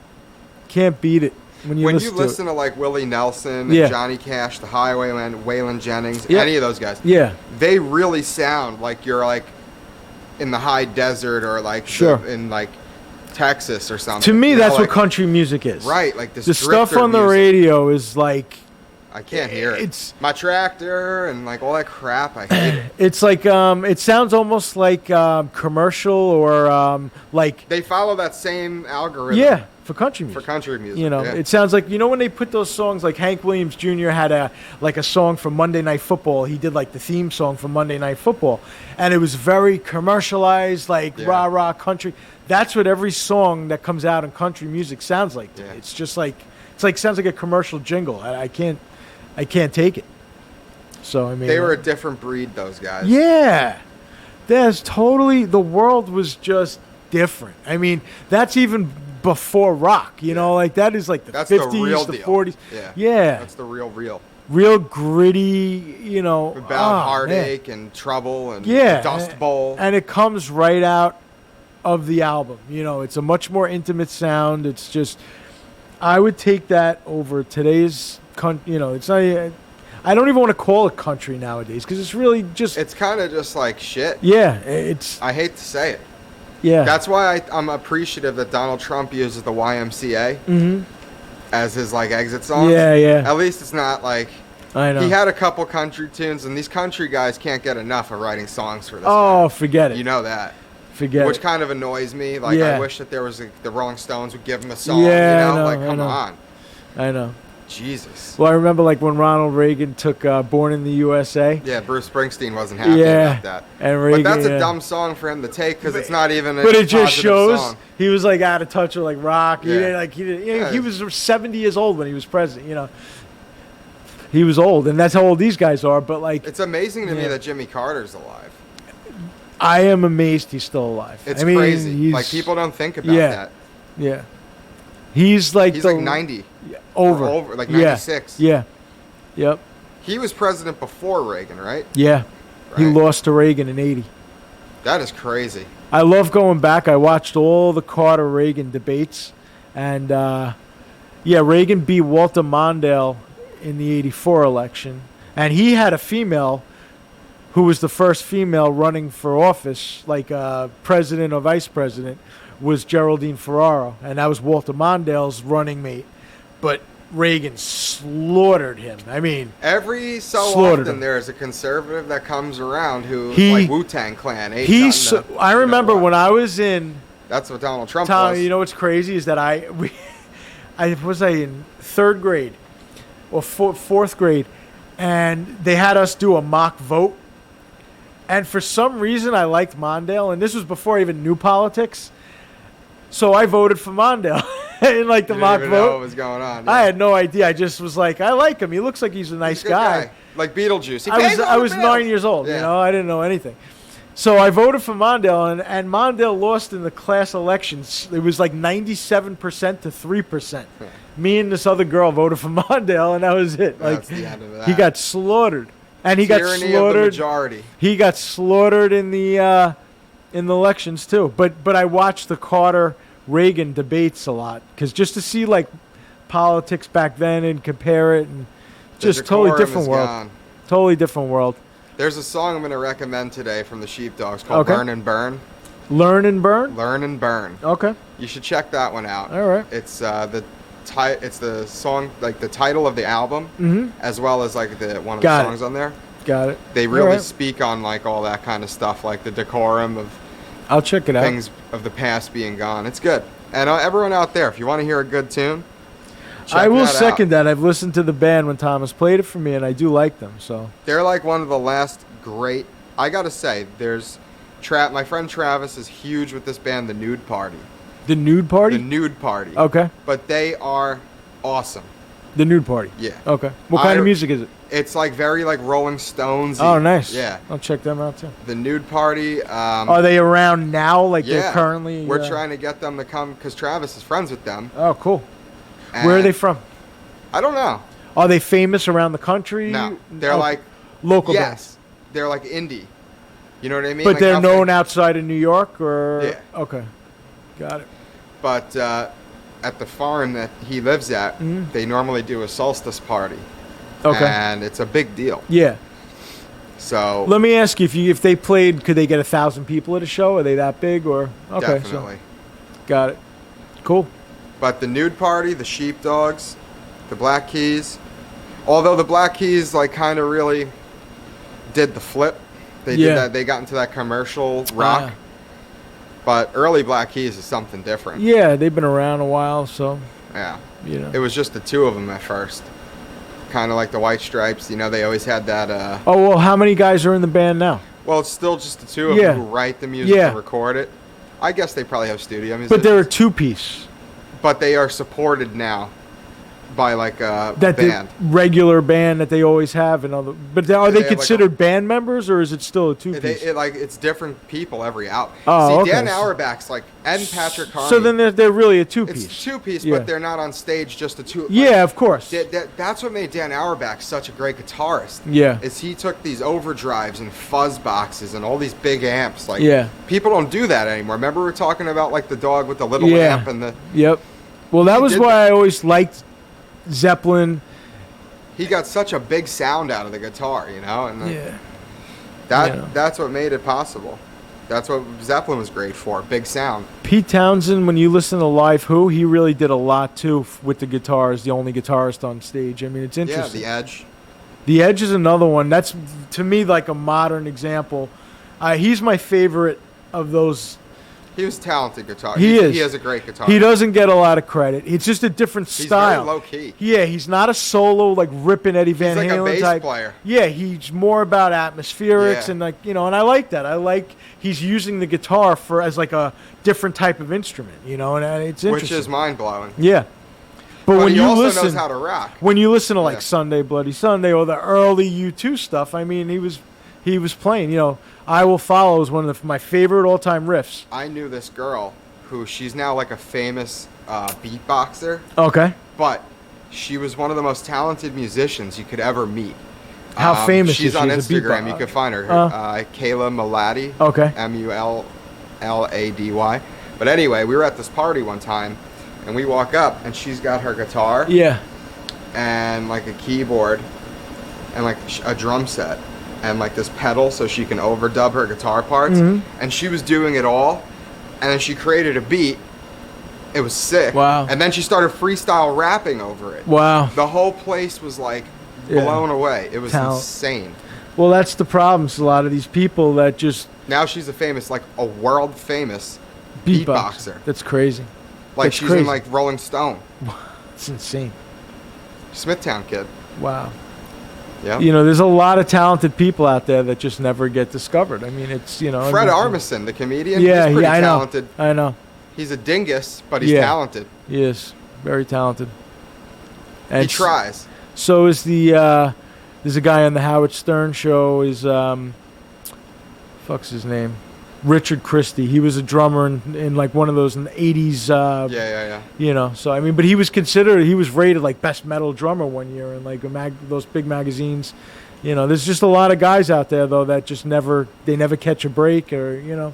beat it when you listen
to like Willie Nelson and Johnny Cash, the Highwayman, Waylon Jennings, any of those guys.
Yeah.
They really sound like you're like in the high desert or like in like Texas or something.
To me,
You know,
that's
like,
what country music is.
Right, like this
The stuff
drifter
on the
music.
radio is like
I can't hear it.
It's-
my tractor and like all that crap. I hate it.
it's like it sounds almost like commercial or like
They follow that same algorithm.
yeah, for country music.
For country music.
You know,
yeah.
it sounds like when they put those songs like Hank Williams Jr. had a song for Monday Night Football. He did like the theme song for Monday Night Football, and it was very commercialized, like
Yeah.
rah rah country. That's what every song that comes out in country music sounds like. To me.
Yeah.
It's just like sounds like a commercial jingle. I can't take it. So I mean,
They were a different breed, those guys.
yeah. There's totally the world was just different. I mean, that's even before rock, you know, like that is like the
That's the
50s,
real
the
deal.
40s.
Yeah.
Yeah.
That's the real.
Real gritty, you know.
About
oh,
heartache and trouble and
Yeah.
the Dust Bowl.
And it comes right out of the album. You know, it's a much more intimate sound. It's just I would take that over today's it's not I don't even want to call it country nowadays because it's really just
It's kind of just like shit.
yeah, it's
I hate to say it.
yeah.
That's why I'm appreciative that Donald Trump uses the YMCA as his like exit song.
Yeah.
At least it's not like
I know.
he had a couple country tunes, and these country guys can't get enough of writing songs for this.
oh,
guy.
forget it.
You know that.
Forget
Which
it.
kind of annoys me. Like
Yeah.
I wish that there was the Rolling Stones would give him a song.
Yeah, I know,
like
I
come
know.
on,
I know.
Jesus.
Well, I remember like when Ronald Reagan took "Born in the USA."
Yeah, Bruce Springsteen wasn't happy
Yeah,
about that.
and Reagan,
But that's
yeah.
a dumb song for him to take because it's not even.
But it just
positive
shows
song.
he was like out of touch with like rock. He
Yeah.
didn't, like
Yeah.
he was 70 years old when he was president. You know, he was old, and that's how old these guys are. But like,
It's amazing to me
Yeah.
that Jimmy Carter's alive.
I am amazed he's still alive.
It's
I mean,
crazy.
he's-
Like people don't think about
Yeah.
that.
Yeah, he's like
He's
the,
like 90.
over,
Or over, like
Yeah.
96.
Yeah, yep,
He was president before Reagan, right?
yeah. He
Right.
lost to Reagan in '80.
That is crazy.
I love going back. I watched all the Carter Reagan debates, and Reagan beat Walter Mondale in the '84 election, and he had a female who was the first female running for office, like president or vice president, was Geraldine Ferraro, and that was Walter Mondale's running mate. But Reagan slaughtered him. I mean,
Every so
Slaughtered
often
him.
there's a conservative that comes around who,
He-
like Wu-Tang Clan. ain't
he's.
nothing to-
I
you know
remember
what?
when I was in.
That's what Donald Trump
Tom,
was.
you know what's crazy is that I was in third grade or fourth grade, and they had us do a mock vote, and for some reason I liked Mondale, and this was before I even knew politics, so I voted for Mondale in like the
You didn't
mock
even know what
vote.
was going on.
I
yeah.
had no idea. I just was like, I like him. He looks like he's a nice
He's a good
guy.
Like Beetlejuice. He
I was
pays all
I
the
was
bills.
9 years old.
Yeah.
You know, I didn't know anything. So I voted for Mondale, and Mondale lost in the class elections. It was like 97% to 3%. Me and this other girl voted for Mondale, and that was it.
That's
Like
the end of that.
he got slaughtered, and he got
Tyranny of the
slaughtered.
majority.
He got slaughtered in the elections too. But I watched the Carter Reagan debates a lot because just to see like politics back then and compare it, and
The
just totally
decorum
different
is
world.
gone.
Totally different world.
There's a song I'm going to recommend today from the Sheepdogs called
Okay.
Learn and Burn.
Learn and burn.
Learn and Burn.
Okay.
You should check that one out.
All right.
It's it's the song, like the title of the album, as well as like one of
Got
the
it.
songs on there.
Got it.
They
All
really
right.
speak on like all that kind of stuff, like the decorum of
I'll check it out.
things of the past being gone. It's good. And everyone out there, if you want to hear a good tune, check
I will
that
second
out.
that. I've listened to the band when Thomas played it for me, and I do like them. So
They're like one of the last great. I gotta say, there's my friend Travis is huge with this band, The Nude Party.
the Nude Party.
The Nude Party.
Okay.
But they are awesome.
The Nude Party.
Yeah.
Okay. What kind of music is it?
It's like very like Rolling Stones.
Oh, nice.
Yeah.
I'll check them out too.
The Nude Party.
Are they around now? Like
yeah.
they're currently?
We're trying to get them to come because Travis is friends with them.
Oh, cool. Where are they
and
from?
I don't know.
Are they famous around the country?
No, they're
Oh,
like
local
yes,
bands.
they're like indie. You know what I mean?
But
Like
they're
nothing-
known outside of New York, or
Yeah.
Okay, got it.
But at the farm that he lives at, they normally do a solstice party.
Okay.
And it's a big deal.
Yeah.
So
Let me ask you, if they played, could they get 1,000 people at a show? Are they that big, or okay?
definitely.
So, got it. Cool.
But the Nude Party, the Sheepdogs, the Black Keys, although the Black Keys like kind of really did the flip. They did that. They got into that commercial rock. But early Black Keys is something different.
Yeah, they've been around a while, so
yeah,
you know.
It was just the two of them at first. Kind of like the White Stripes, you know. They always had that.
Oh well, how many guys are in the band now?
Well, it's still just the two of them who write the music and record it. I guess they probably have studio musicians.
But they're a two-piece.
But they are supported now by like a
that
band.
The regular band that they always have, and other. But are they considered like band members, or is it still a two-piece?
It's different people every out.
Oh, okay.
Dan Auerbach's like and Patrick Carney.
So then they're really a two-piece.
It's two-piece, but they're not on stage just a two. Like,
yeah, of course.
That's what made Dan Auerbach such a great guitarist.
Yeah,
is he took these overdrives and fuzz boxes and all these big amps. Like people don't do that anymore. Remember we were talking about like the dog with the little amp and the.
Yep. Well, that was why I always liked Zeppelin.
He got such a big sound out of the guitar, you know, and that's what made it possible. That's what Zeppelin was great for, big sound.
Pete Townsend, when you listen to Live Who, he really did a lot too with the guitars. The only guitarist on stage. I mean, it's interesting.
Yeah, The Edge.
The Edge is another one. That's to me like a modern example. He's my favorite of those.
He was a talented guitarist.
He
has a great guitar.
He doesn't get a lot of credit. It's just a different style.
He's very low key.
Yeah, he's not a solo like ripping Eddie Van Halen
He's like a bass
type
player.
Yeah, he's more about atmospherics and like and I like that. I like he's using the guitar as like a different type of instrument, and it's interesting.
Which is mind blowing.
Yeah. But when
he
you
also
listen,
knows how to rock.
When you listen to like Sunday Bloody Sunday or the early U2 stuff, I mean, he was playing. I Will Follow is one of my favorite all-time riffs.
I knew this girl who she's now like a famous beatboxer.
Okay.
But she was one of the most talented musicians you could ever meet.
How famous is she?
She's on Instagram. You can find her. Kayla Mulady.
Okay.
Mulady. But anyway, we were at this party one time, and we walk up, and she's got her guitar.
Yeah.
And like a keyboard, and like a drum set, and like this pedal so she can overdub her guitar parts. Mm-hmm. And she was doing it all, and then she created a beat. It was sick.
Wow.
And then she started freestyle rapping over it.
Wow.
The whole place was like blown away. It was insane.
Well, that's the problem. A lot of these people that just...
Now she's like a world famous beatboxer.
That's crazy.
Like she's in like Rolling Stone.
It's insane.
Smithtown kid.
Wow.
Yeah.
There's a lot of talented people out there that just never get discovered. I mean, it's,
Fred Armisen, the comedian.
Yeah,
he's pretty
I
talented.
I know.
He's a dingus, but he's talented.
He is. Very talented. And
he tries.
So is there's a guy on the Howard Stern show, fuck's his name? Richard Christie. He was a drummer in like one of those in the 80s.
Yeah.
So I mean, but he was rated like best metal drummer one year in like those big magazines. There's just a lot of guys out there though that just never catch a break or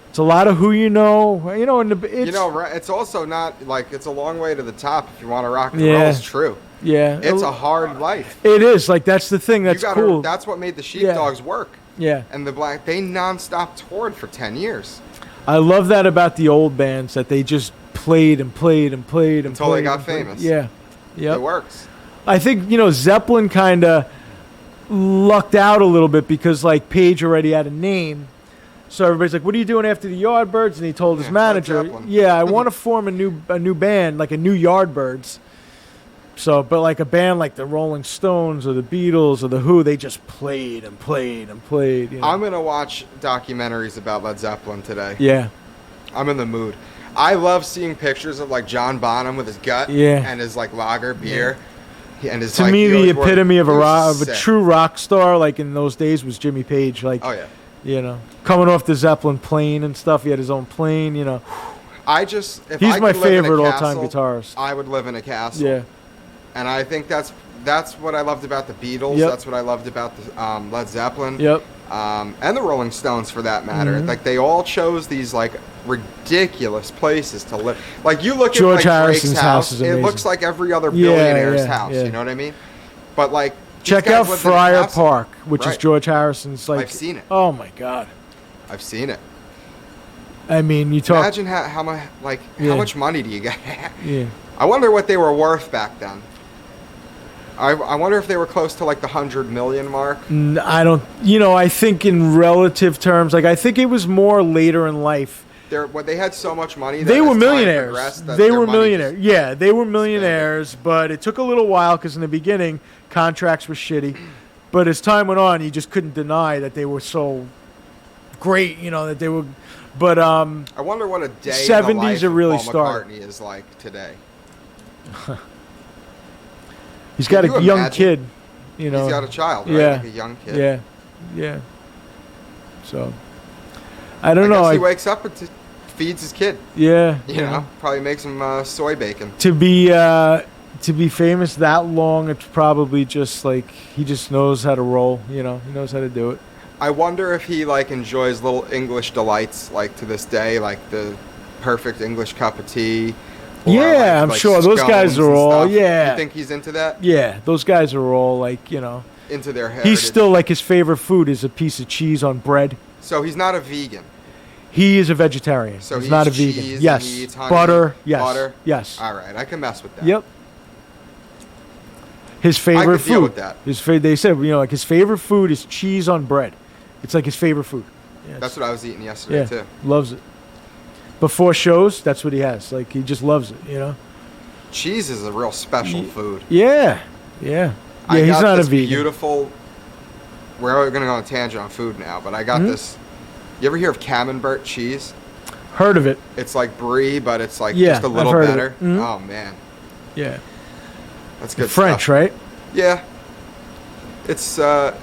it's a lot of who and
it's also not like it's a long way to the top if you want to rock and roll. It's true.
Yeah,
it's a hard life.
It is. Like that's the thing. That's cool.
That's what made the Sheepdogs work.
Yeah.
And they nonstop toured for 10 years.
I love that about the old bands that they just played and played and played
until they got famous.
Yeah. Yep.
It works.
I think, Zeppelin kind of lucked out a little bit because like Page already had a name. So everybody's like, "What are you doing after the Yardbirds?" And he told his manager, "I want to form a new band, like a new Yardbirds." So, but like a band like the Rolling Stones or the Beatles or the Who, they just played and played and played.
I'm gonna watch documentaries about Led Zeppelin today.
Yeah,
I'm in the mood. I love seeing pictures of like John Bonham with his gut and his like lager beer. Yeah. And his,
to me, the epitome of a true rock star, like in those days, was Jimmy Page. Like,
oh yeah.
Coming off the Zeppelin plane and stuff. He had his own plane,
He's
my favorite all-time guitarist.
I would live in a castle.
Yeah.
And I think that's what I loved about the Beatles.
Yep.
That's what I loved about the Led Zeppelin.
Yep.
And the Rolling Stones, for that matter.
Mm-hmm.
Like, they all chose these, like, ridiculous places to live. Like, you look
George
at, like,
Harrison's
Drake's
house is
it
amazing.
looks like every other billionaire's house.
Yeah.
You know what I mean? But, like,
check out Friar Park, which is George Harrison's, like...
I've seen it.
Oh, my God.
I've seen it.
I mean, you talk.
Imagine how much
Yeah.
how much money do you get?
Yeah.
I wonder what they were worth back then. I wonder if they were close to like the 100 million mark.
I don't. I think in relative terms, like I think it was more later in life.
They had so much money. That
They were
as time
millionaires.
progressed, that
They
their
were
money
millionaires.
just-
Yeah, they were millionaires, but it took a little while because in the beginning contracts were shitty. But as time went on, you just couldn't deny that they were so great. That they were. But
I wonder what a day
70s
in the life
are
of
really
Paul
started.
McCartney is like today.
he's got
Can
a
you
young
imagine?
kid.
He's got a child, right?
Yeah.
Like a young kid.
Yeah, yeah. So I don't know.
Guess he wakes up and feeds his kid.
Yeah,
You know, probably makes him soy bacon.
to be famous that long, it's probably just like he just knows how to roll. He knows how to do it.
I wonder if he like enjoys little English delights like to this day, like the perfect English cup of tea. or,
Yeah, I'm sure those guys
scones
are
and
all-
stuff.
yeah.
You think he's into that?
Yeah, those guys are all like
Into their heritage.
He's still like his favorite food is a piece of cheese on bread.
So he's not a vegan.
He is a vegetarian.
So
he's
he
not a
eats
vegan.
cheese and
Yes,
he eats honey,
butter. Yes,
butter?
yes.
All right, I can mess with that.
Yep. His favorite
could
food.
deal with that.
They said like his favorite food is cheese on bread. It's like his favorite food. Yeah,
That's what I was eating yesterday too.
loves it. Before shows, that's what he has. Like he just loves it.
Cheese is a real special food.
Yeah, yeah.
I
Yeah, he's
got
not a
this
vegan.
Beautiful. We're going to go on a tangent on food now, but I got
Mm-hmm.
this. You ever hear of Camembert cheese?
Heard of it?
It's like brie, but it's like
Yeah,
just a
I've
little
heard of
better.
it. Mhm.
Oh man,
Yeah.
that's good.
French,
stuff.
right?
Yeah. It's Let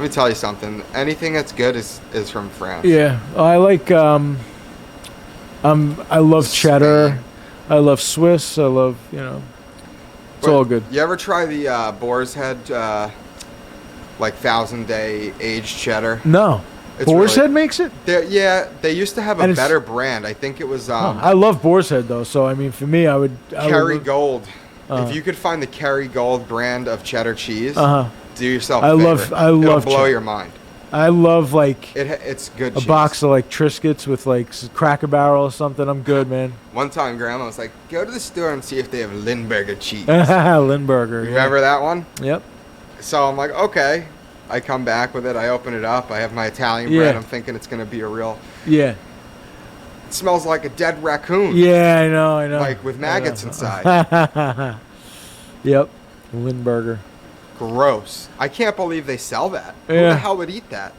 me tell you something. Anything that's good is from France.
Yeah. I like. I love cheddar.
Spain.
I love Swiss. I love. It's
But
all good.
You ever try the Boar's Head, like 1,000-day aged cheddar?
No.
It's
Boar's
really-
Head makes it.
They used to have a
And it's-
better brand. I think it was
I love Boar's Head though, so I mean, for me, I would.
Kerrygold.
Uh-huh.
If you could find the Kerrygold brand of cheddar cheese,
Uh huh.
do yourself
I
a
love-
favor.
I
It'll
love
blow
cheddar.
your mind.
I love like
It's good
a
cheese.
box of like Triscuits with like Cracker Barrel or something. I'm good, man.
One time, Grandma was like, "Go to the store and see if they have Lindbergh cheese."
Lindbergher. Yeah.
Remember that one?
Yep.
So I'm like, okay. I come back with it. I open it up. I have my Italian
Yeah.
bread. I'm thinking it's gonna be a real.
Yeah.
It smells like a dead raccoon.
Yeah, I know.
Like with maggots
I know.
inside.
Yep. Lindbergher.
Gross. I can't believe they sell that. Who
Yeah.
the hell would eat that?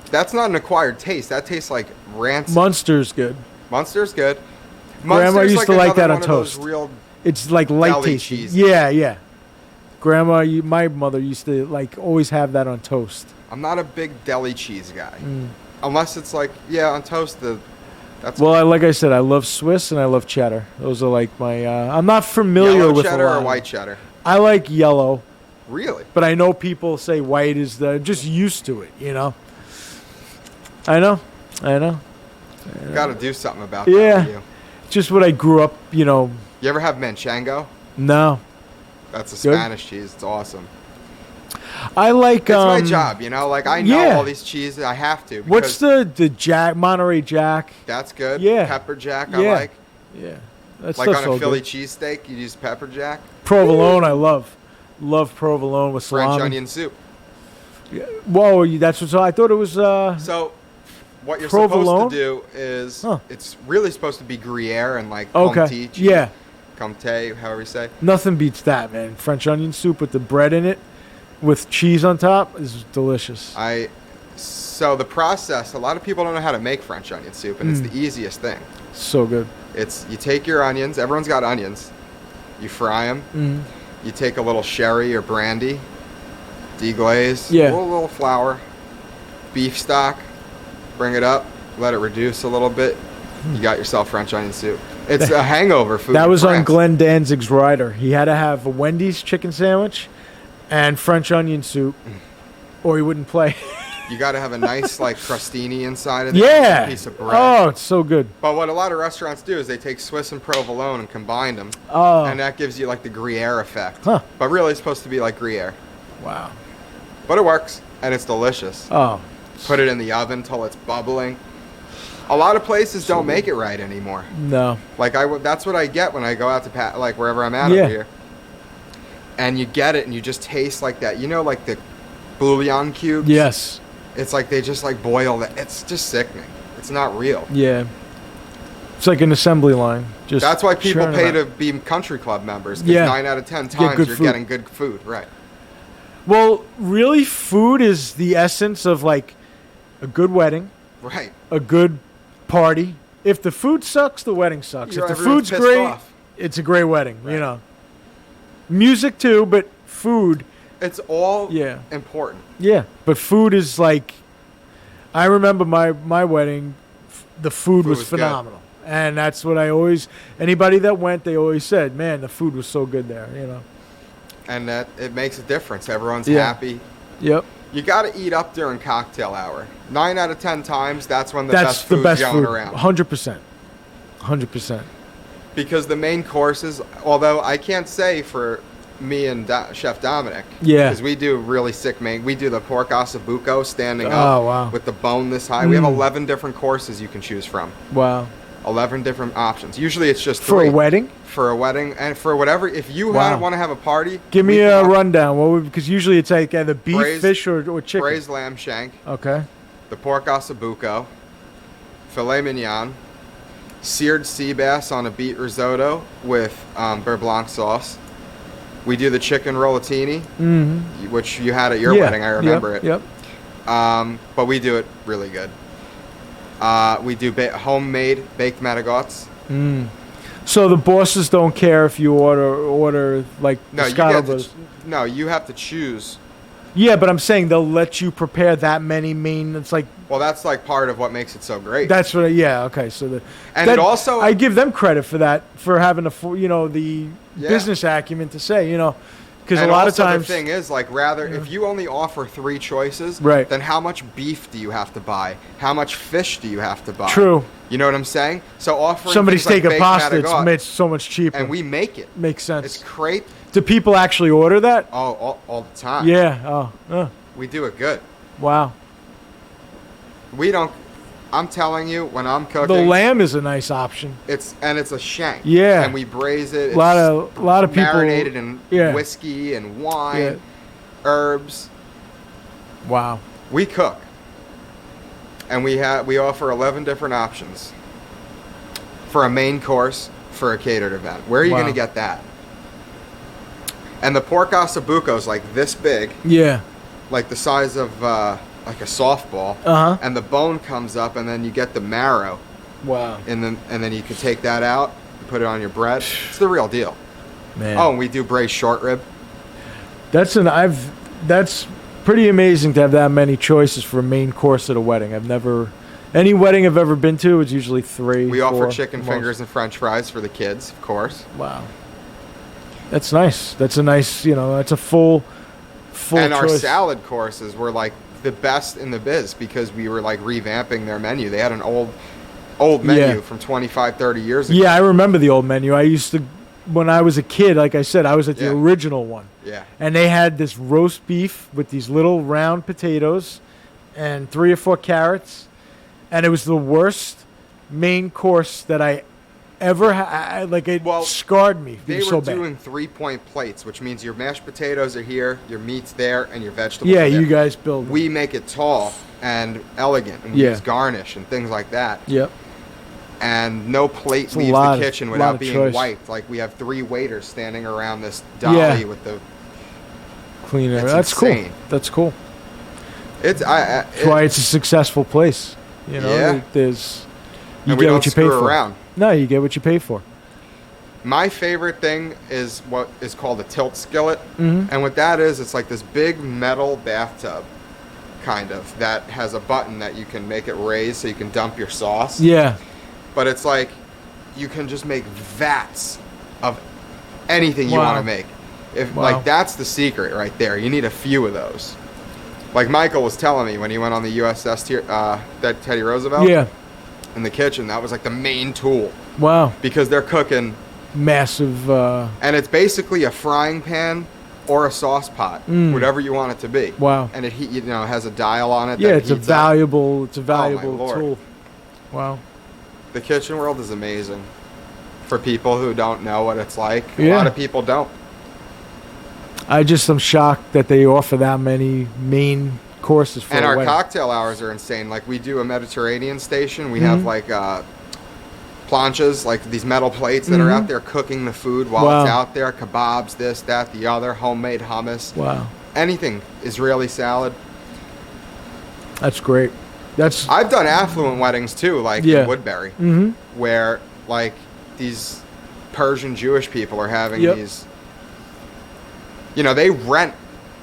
That's not an acquired taste. That tastes like rancid.
Munster's good.
Munster's good.
Grandma
Munster's
used to like
another
that on
one of those
toast.
Real.
It's like light
Deli
tasting.
cheese.
Yeah, yeah. Grandma, my mother used to like always have that on toast.
I'm not a big deli cheese guy.
Mm.
Unless it's like, yeah, on toast. That's
Well, like I said, I love Swiss and I love cheddar. Those are like my. I'm not familiar
yellow
with
cheddar
a lot
or
of-
white cheddar.
I like yellow,
Really?
but I know people say white is the just used to it. I know.
Got to do something about that.
Yeah.
for you.
Just what I grew up.
You ever have manchego?
No,
That's a
Good.
Spanish cheese. It's awesome.
I like.
It's my job, Like I know
yeah.
all these cheeses. I have to.
What's
because
the Jack Monterey Jack?
That's good.
Yeah.
Pepper jack.
Yeah.
I like.
Yeah, that's
Like on
so
a Philly
good.
cheesesteak, you use pepper jack.
Provolone, I love provolone with
French
salami.
onion soup.
Whoa, that's what I thought it was.
So, what you're
Provolone?
supposed to do is
Huh.
it's really supposed to be Gruyere and like
Okay.
Comté cheese.
Yeah.
Comté, however you say.
Nothing beats that, man. French onion soup with the bread in it, with cheese on top, is delicious.
So the process, a lot of people don't know how to make French onion soup, and it's
Mm.
the easiest thing.
So good.
It's you take your onions. Everyone's got onions. You fry them.
Mm.
You take a little sherry or brandy, deglaze,
Yeah.
a little flour, beef stock, bring it up, let it reduce a little bit. You got yourself French onion soup. It's a hangover food.
That
in
was on
France.
Glenn Danzig's rider. He had to have a Wendy's chicken sandwich and French onion soup, or he wouldn't play.
You got to have a nice like crostini inside of it.
Yeah.
Piece of bread.
Oh, it's so good.
But what a lot of restaurants do is they take Swiss and provolone and combine them,
Oh,
and that gives you like the Gruyere effect.
Huh.
But really, it's supposed to be like Gruyere.
wow.
But it works, and it's delicious.
Oh,
Put it in the oven till it's bubbling. A lot of places don't make it right anymore.
No.
Like that's what I get when I go out to like wherever I'm at
Yeah.
over here. And you get it, and you just taste like that. You know, like the bouillon cubes.
Yes.
It's like they just like boil that. It's just sickening. It's not real.
Yeah. It's like an assembly line. Just
That's why people
churning
pay
out.
to be country club members. Because
Yeah.
9 out of 10
Get
times
good
you're
food.
getting good food. Right.
Well, really, food is the essence of like a good wedding,
Right.
a good party. If the food sucks, the wedding sucks.
You're-
If the
everyone's
food's
pissed
great,
off.
it's a great wedding.
Right.
You know, music too, but food.
It's all
Yeah.
important.
Yeah, but food is like. I remember my wedding. The food was
was good.
phenomenal, and that's what I always. Anybody that went, they always said, "Man, the food was so good there." You know.
And that it makes a difference. Everyone's
Yeah.
happy.
Yep.
You got to eat up during cocktail hour. 9 out of 10 times, that's when the
That's
best
the
food's
best
going
food.
around.
100%. 100%.
Because the main courses, although I can't say for me and Chef Dominic,
Yeah.
because we do really sick main. We do the pork ossobuco standing
Oh,
up
wow.
with the bone this high. We have
Mm.
11 different courses you can choose from.
Wow.
11 different options. Usually it's just
For
three.
a wedding?
For a wedding and for whatever. If you
Wow.
want to have a party,
Give me
we
a
can
rundown. What would, because usually it's like either beef,
Braised-
fish, or chicken.
braised lamb shank,
Okay.
the pork ossobuco, filet mignon, seared sea bass on a beet risotto with beurre blanc sauce. We do the chicken rollatini,
Mm-hmm.
which you had at your wedding. I remember
Yep.
it. But we do it really good. We do homemade baked matagots.
Mm. So the bosses don't care if you order like
No,
the
you
Scotto
get to,
Brothers.
no, you have to choose.
Yeah, but I'm saying they'll let you prepare that many main. It's like
Well, that's like part of what makes it so great.
that's what. Yeah. Okay. So the
And it also-
I give them credit for that, for having the
Yeah.
business acumen to say because a
And
lot of
also
times
the thing is, like, rather if you only offer 3 choices,
Right.
then how much beef do you have to buy? How much fish do you have to buy?
True.
You know what I'm saying? So offering
Somebody's
things like
taking
baked
pasta,
matagot,
it's so much cheaper.
and we make it.
Makes sense.
It's crepe.
Do people actually order that?
All the time.
Yeah. Oh.
We do it good.
Wow.
We don't. I'm telling you, when I'm cooking,
The lamb is a nice option.
it's a shank.
Yeah.
And we braise it.
A lot of people
marinated in
yeah.
whiskey and wine,
Yeah.
herbs.
Wow.
We cook, and we offer 11 different options for a main course for a catered event. Where are you
Wow.
going to get that? And the pork ossobuco is like this big,
Yeah.
like the size of like a softball,
Uh huh.
and the bone comes up, and then you get the marrow,
Wow.
and then you can take that out and put it on your bread. It's the real deal.
Man.
Oh, and we do braised short rib.
That's pretty amazing to have that many choices for a main course at a wedding. Any wedding I've ever been to, it's usually 3.
We offer
4
chicken
at most.
fingers and French fries for the kids, of course.
Wow. That's nice. That's a nice, that's a full
And our
choice.
salad courses were like the best in the biz because we were like revamping their menu. They had an old menu
Yeah.
from 25, 30 years ago.
Yeah, I remember the old menu. I used to, when I was a kid, like I said, I was at the
Yeah.
original one.
Yeah.
And they had this roast beef with these little round potatoes and 3 or 4 carrots. And it was the worst main course that I ever had. Like, it
Well,
scarred me. It
They
was
were
so bad.
doing 3-point plates, which means your mashed potatoes are here, your meat's there, and your vegetables
Yeah,
are there.
you guys build.
We make it tall and elegant, and we
Yeah.
use garnish and things like that.
Yep.
And no plate
It's a
leaves
lot
the
of-
kitchen
lot
without
of
being
choice.
wiped. Like we have 3 waiters standing around this dolly
Yeah.
with the.
Cleaner.
It's
That's
insane.
cool. That's cool.
It's
That's why it's a successful place.
Yeah.
There's you
and we
get
don't
what you pay
screw
for.
around.
No, you get what you pay for.
My favorite thing is what is called a tilt skillet.
Mhm.
And what that is, it's like this big metal bathtub, kind of, that has a button that you can make it raise so you can dump your sauce.
Yeah.
But it's like you can just make vats of anything you
Wow.
want to make. If
Wow.
Like that's the secret right there. You need a few of those. Like Michael was telling me when he went on the USS that Teddy Roosevelt
Yeah.
in the kitchen, that was like the main tool
Wow.
because they're cooking.
Massive.
And it's basically a frying pan or a sauce pot, whatever you want it to be.
Wow.
And it has a dial on it.
Yeah,
that
it's a
heats up.
valuable. It's a valuable
Lord.
tool. Wow.
The kitchen world is amazing for people who don't know what it's like. A
Yeah.
lot of people don't.
I just am shocked that they offer that many main courses for
And
a
our
wedding.
cocktail hours are insane. Like, we do a Mediterranean station. We
Mm-hmm.
have like planchas, like these metal plates that are out there cooking the food while it's
Wow.
out there. Kebabs, this, that, the other, homemade hummus,
Wow.
anything, Israeli salad.
That's great. That's
I've done affluent weddings too, like
Yeah.
in Woodbury,
mm-hmm.
where like these Persian Jewish people are having
Yep.
these. You know, they rent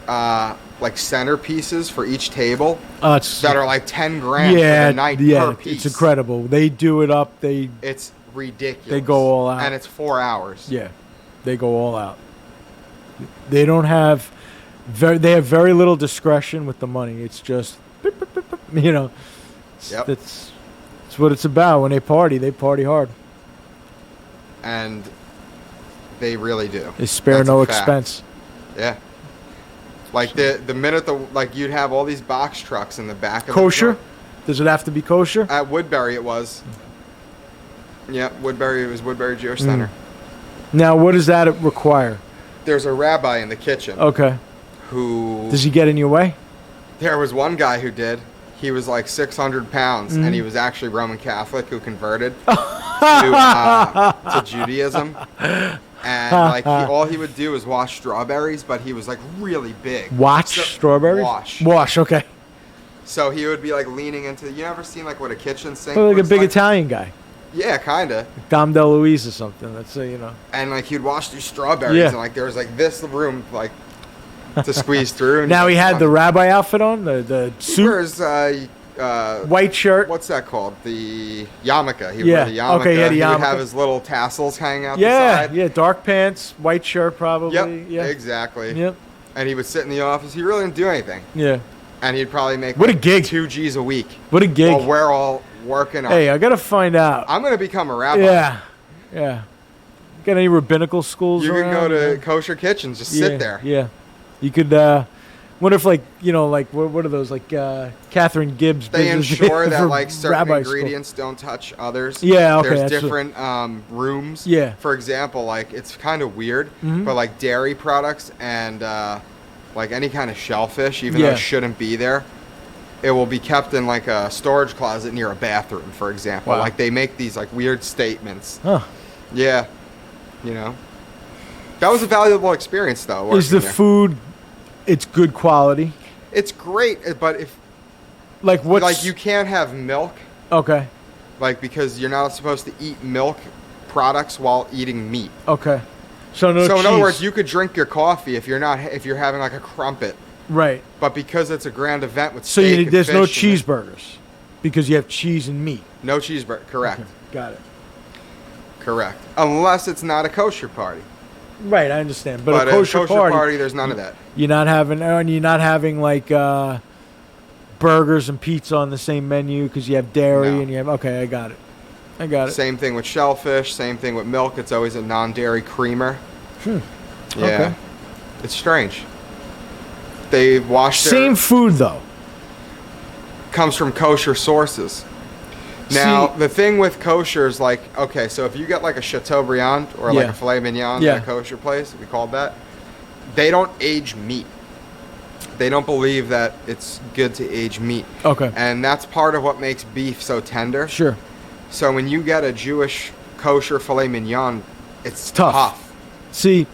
like centerpieces for each table
It's
that are like 10 grand
yeah,
for the night
yeah.
per piece.
It's incredible. They do it up.
It's ridiculous.
They go all out.
and it's 4 hours.
Yeah, they go all out. They don't have they have very little discretion with the money. It's just beep, beep, beep, beep, you know.
Yep.
That's what it's about. When they party hard.
And they really do.
They spare
That's
no
a fact.
expense.
Yeah. Like the minute like you'd have all these box trucks in the back of
Kosher?
the truck.
Does it have to be kosher?
At Woodbury it was. Yeah, Woodbury, it was Woodbury
Mm.
Jewish Center.
Now, what does that require?
There's a rabbi in the kitchen
Okay.
who
Does he get in your way?
there was one guy who did. He was like 600 pounds, and he was actually Roman Catholic who converted to Judaism. And like all he would do is wash strawberries, but he was like really big.
Watch
So-
strawberries?
Wash.
Wash, okay.
So he would be like leaning into. You ever seen like what a kitchen sink?
Like a
looks
big
like?
Italian guy.
Yeah, kinda.
Dom DeLuise or something. That's you know.
And like he'd wash these strawberries,
Yeah.
and like there was like this room like to squeeze through. And
Now he
he's like,
had the rabbi outfit on, the
He
suit,
wears
white shirt.
what's that called? The yarmulke. He would
Yeah.
wear the yarmulke.
Okay, he had a
He would
yarmulke.
have his little tassels hanging out the
Yeah,
side.
yeah, dark pants, white shirt probably.
Yep,
Yeah.
exactly.
Yep.
And he would sit in the office. He really didn't do anything.
Yeah.
And he'd probably make
What a
like
gig.
2 G's a week.
What a gig.
While we're all working on.
Hey, I gotta find out.
I'm going to become a rabbi.
Yeah. Yeah. Got any rabbinical schools
You can go
around?
to kosher kitchens, just
Yeah,
sit there.
Yeah. You could wonder if like, you know, like what are those like Catherine Gibbs
They
business
ensure that
for
like certain
rabbi school.
ingredients don't touch others.
Yeah, okay,
There's
that's what-
different rooms.
Yeah.
For example, like it's kind of weird,
Mhm.
but like dairy products and like any kind of shellfish, even though
Yeah.
it shouldn't be there, it will be kept in like a storage closet near a bathroom, for example.
Wow.
Like they make these like weird statements.
Huh.
Yeah, you know, that was a valuable experience though.
Is the
working there.
food it's good quality?
It's great, but if
Like what's
like you can't have milk.
Okay.
Like, because you're not supposed to eat milk products while eating meat.
Okay. So no
so in other
cheese.
words, you could drink your coffee if you're having like a crumpet,
Right.
but because it's a grand event with
So
steak and
there's no
fish and
cheeseburgers because you have cheese and meat.
no cheeseburger. Correct,
Got it.
correct. Unless it's not a kosher party.
Right, I understand. But,
But
a kosher, party,
there's none of that.
you're not having like burgers and pizza on the same menu because you have dairy
No.
and you have. Okay, I got it.
Same thing with shellfish. Same thing with milk. It's always a non-dairy creamer. Yeah,
Okay.
it's strange. They wash their
Same food though.
comes from kosher sources. Now,
See-
the thing with kosher is like, okay, so if you get like a Chateaubriand or like
Yeah.
a filet mignon
Yeah.
at a kosher place, we called that, they don't age meat. They don't believe that it's good to age meat.
Okay.
And that's part of what makes beef so tender.
Sure.
So when you get a Jewish kosher filet mignon, it's
Tough.
tough.
See.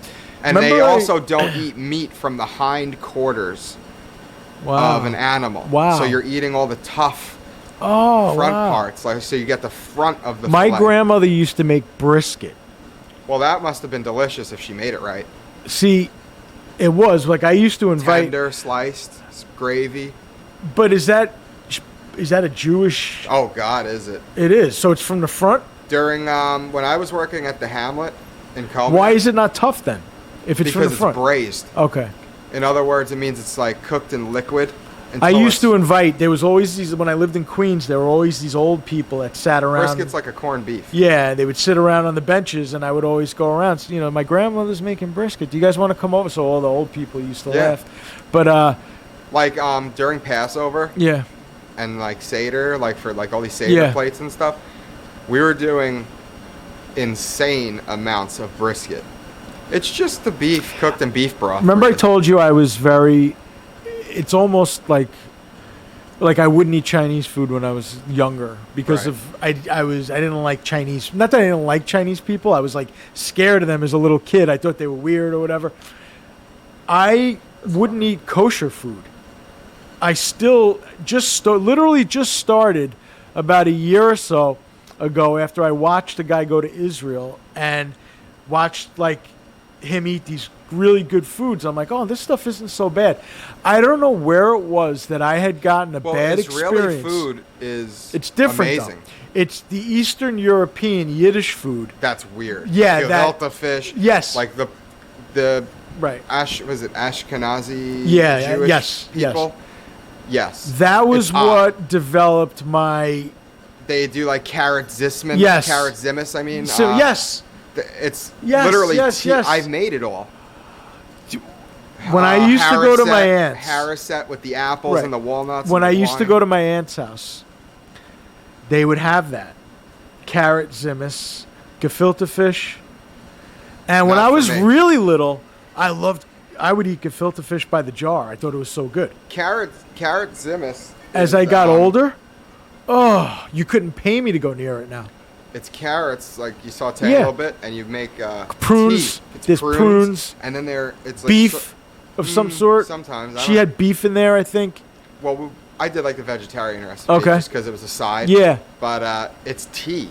And they
remember I-
also don't eat meat from the hind quarters
Wow.
of an animal.
Wow.
So you're eating all the tough front
wow.
parts, like so you get the front of the
My
fillet.
grandmother used to make brisket.
Well, that must have been delicious if she made it right.
See, it was like I used to invite.
Tender, sliced, gravy.
But is that a Jewish?
Oh God, is it?
It is. So it's from the front.
During when I was working at the Hamlet in Columbia,
Why is it not tough then? If it's
because
from the
it's
front.
braised.
Okay.
In other words, it means it's like cooked in liquid.
I
until
used to
it's-
invite. There was always these when I lived in Queens. There were always these old people that sat around.
brisket's like a corned beef.
Yeah, they would sit around on the benches, and I would always go around. So, you know, my grandmother's making brisket. Do you guys want to come over? So all the old people used to
Yeah.
laugh. But
Like during Passover,
yeah,
and like Seder, like for like all these Seder
Yeah.
plates and stuff, we were doing insane amounts of brisket. It's just the beef cooked in beef broth.
Remember I told you I was very, it's almost like I wouldn't eat Chinese food when I was younger because
Right.
of I didn't like Chinese. Not that I didn't like Chinese people. I was like scared of them as a little kid. I thought they were weird or whatever. I wouldn't eat kosher food. I still literally just started about a year or so ago after I watched a guy go to Israel and watched like him eat these really good foods. I'm like, oh, this stuff isn't so bad. I don't know where it was that I had gotten a bad
Israeli
experience.
food is
It's different.
amazing.
Though. It's the Eastern European Yiddish food.
That's weird.
Yeah,
Gefilte fish.
Yes.
Like the
Right.
was it Ashkenazi
Yeah,
Jewish
yes, yes.
people? Yes.
That was
It's odd.
what developed my.
They do like carrot zisman.
Yes.
Carrot zimis, I mean.
So yes,
It's
Yes,
literally
yes, yes.
I've made it all.
when I used to go to my aunt's.
Harrisette with the apples
Right.
and the walnuts.
When
and
I
the
used to
wine.
go to my aunt's house, they would have that carrot zimis, gefilte fish, and when
Not
I
for
was
me.
really little, I would eat gefilte fish by the jar. I thought it was so good.
carrot zimis.
As
is,
I got older, oh, you couldn't pay me to go near it now.
It's carrots, like you saute
Yeah.
a little bit, and you make
Prunes.
tea. It's
There's prunes.
and then it's like
Beef of some sort.
Sometimes
She had beef in there, I think.
Well, I did like the vegetarian recipe,
Okay.
just because it was a side.
Yeah.
But it's tea.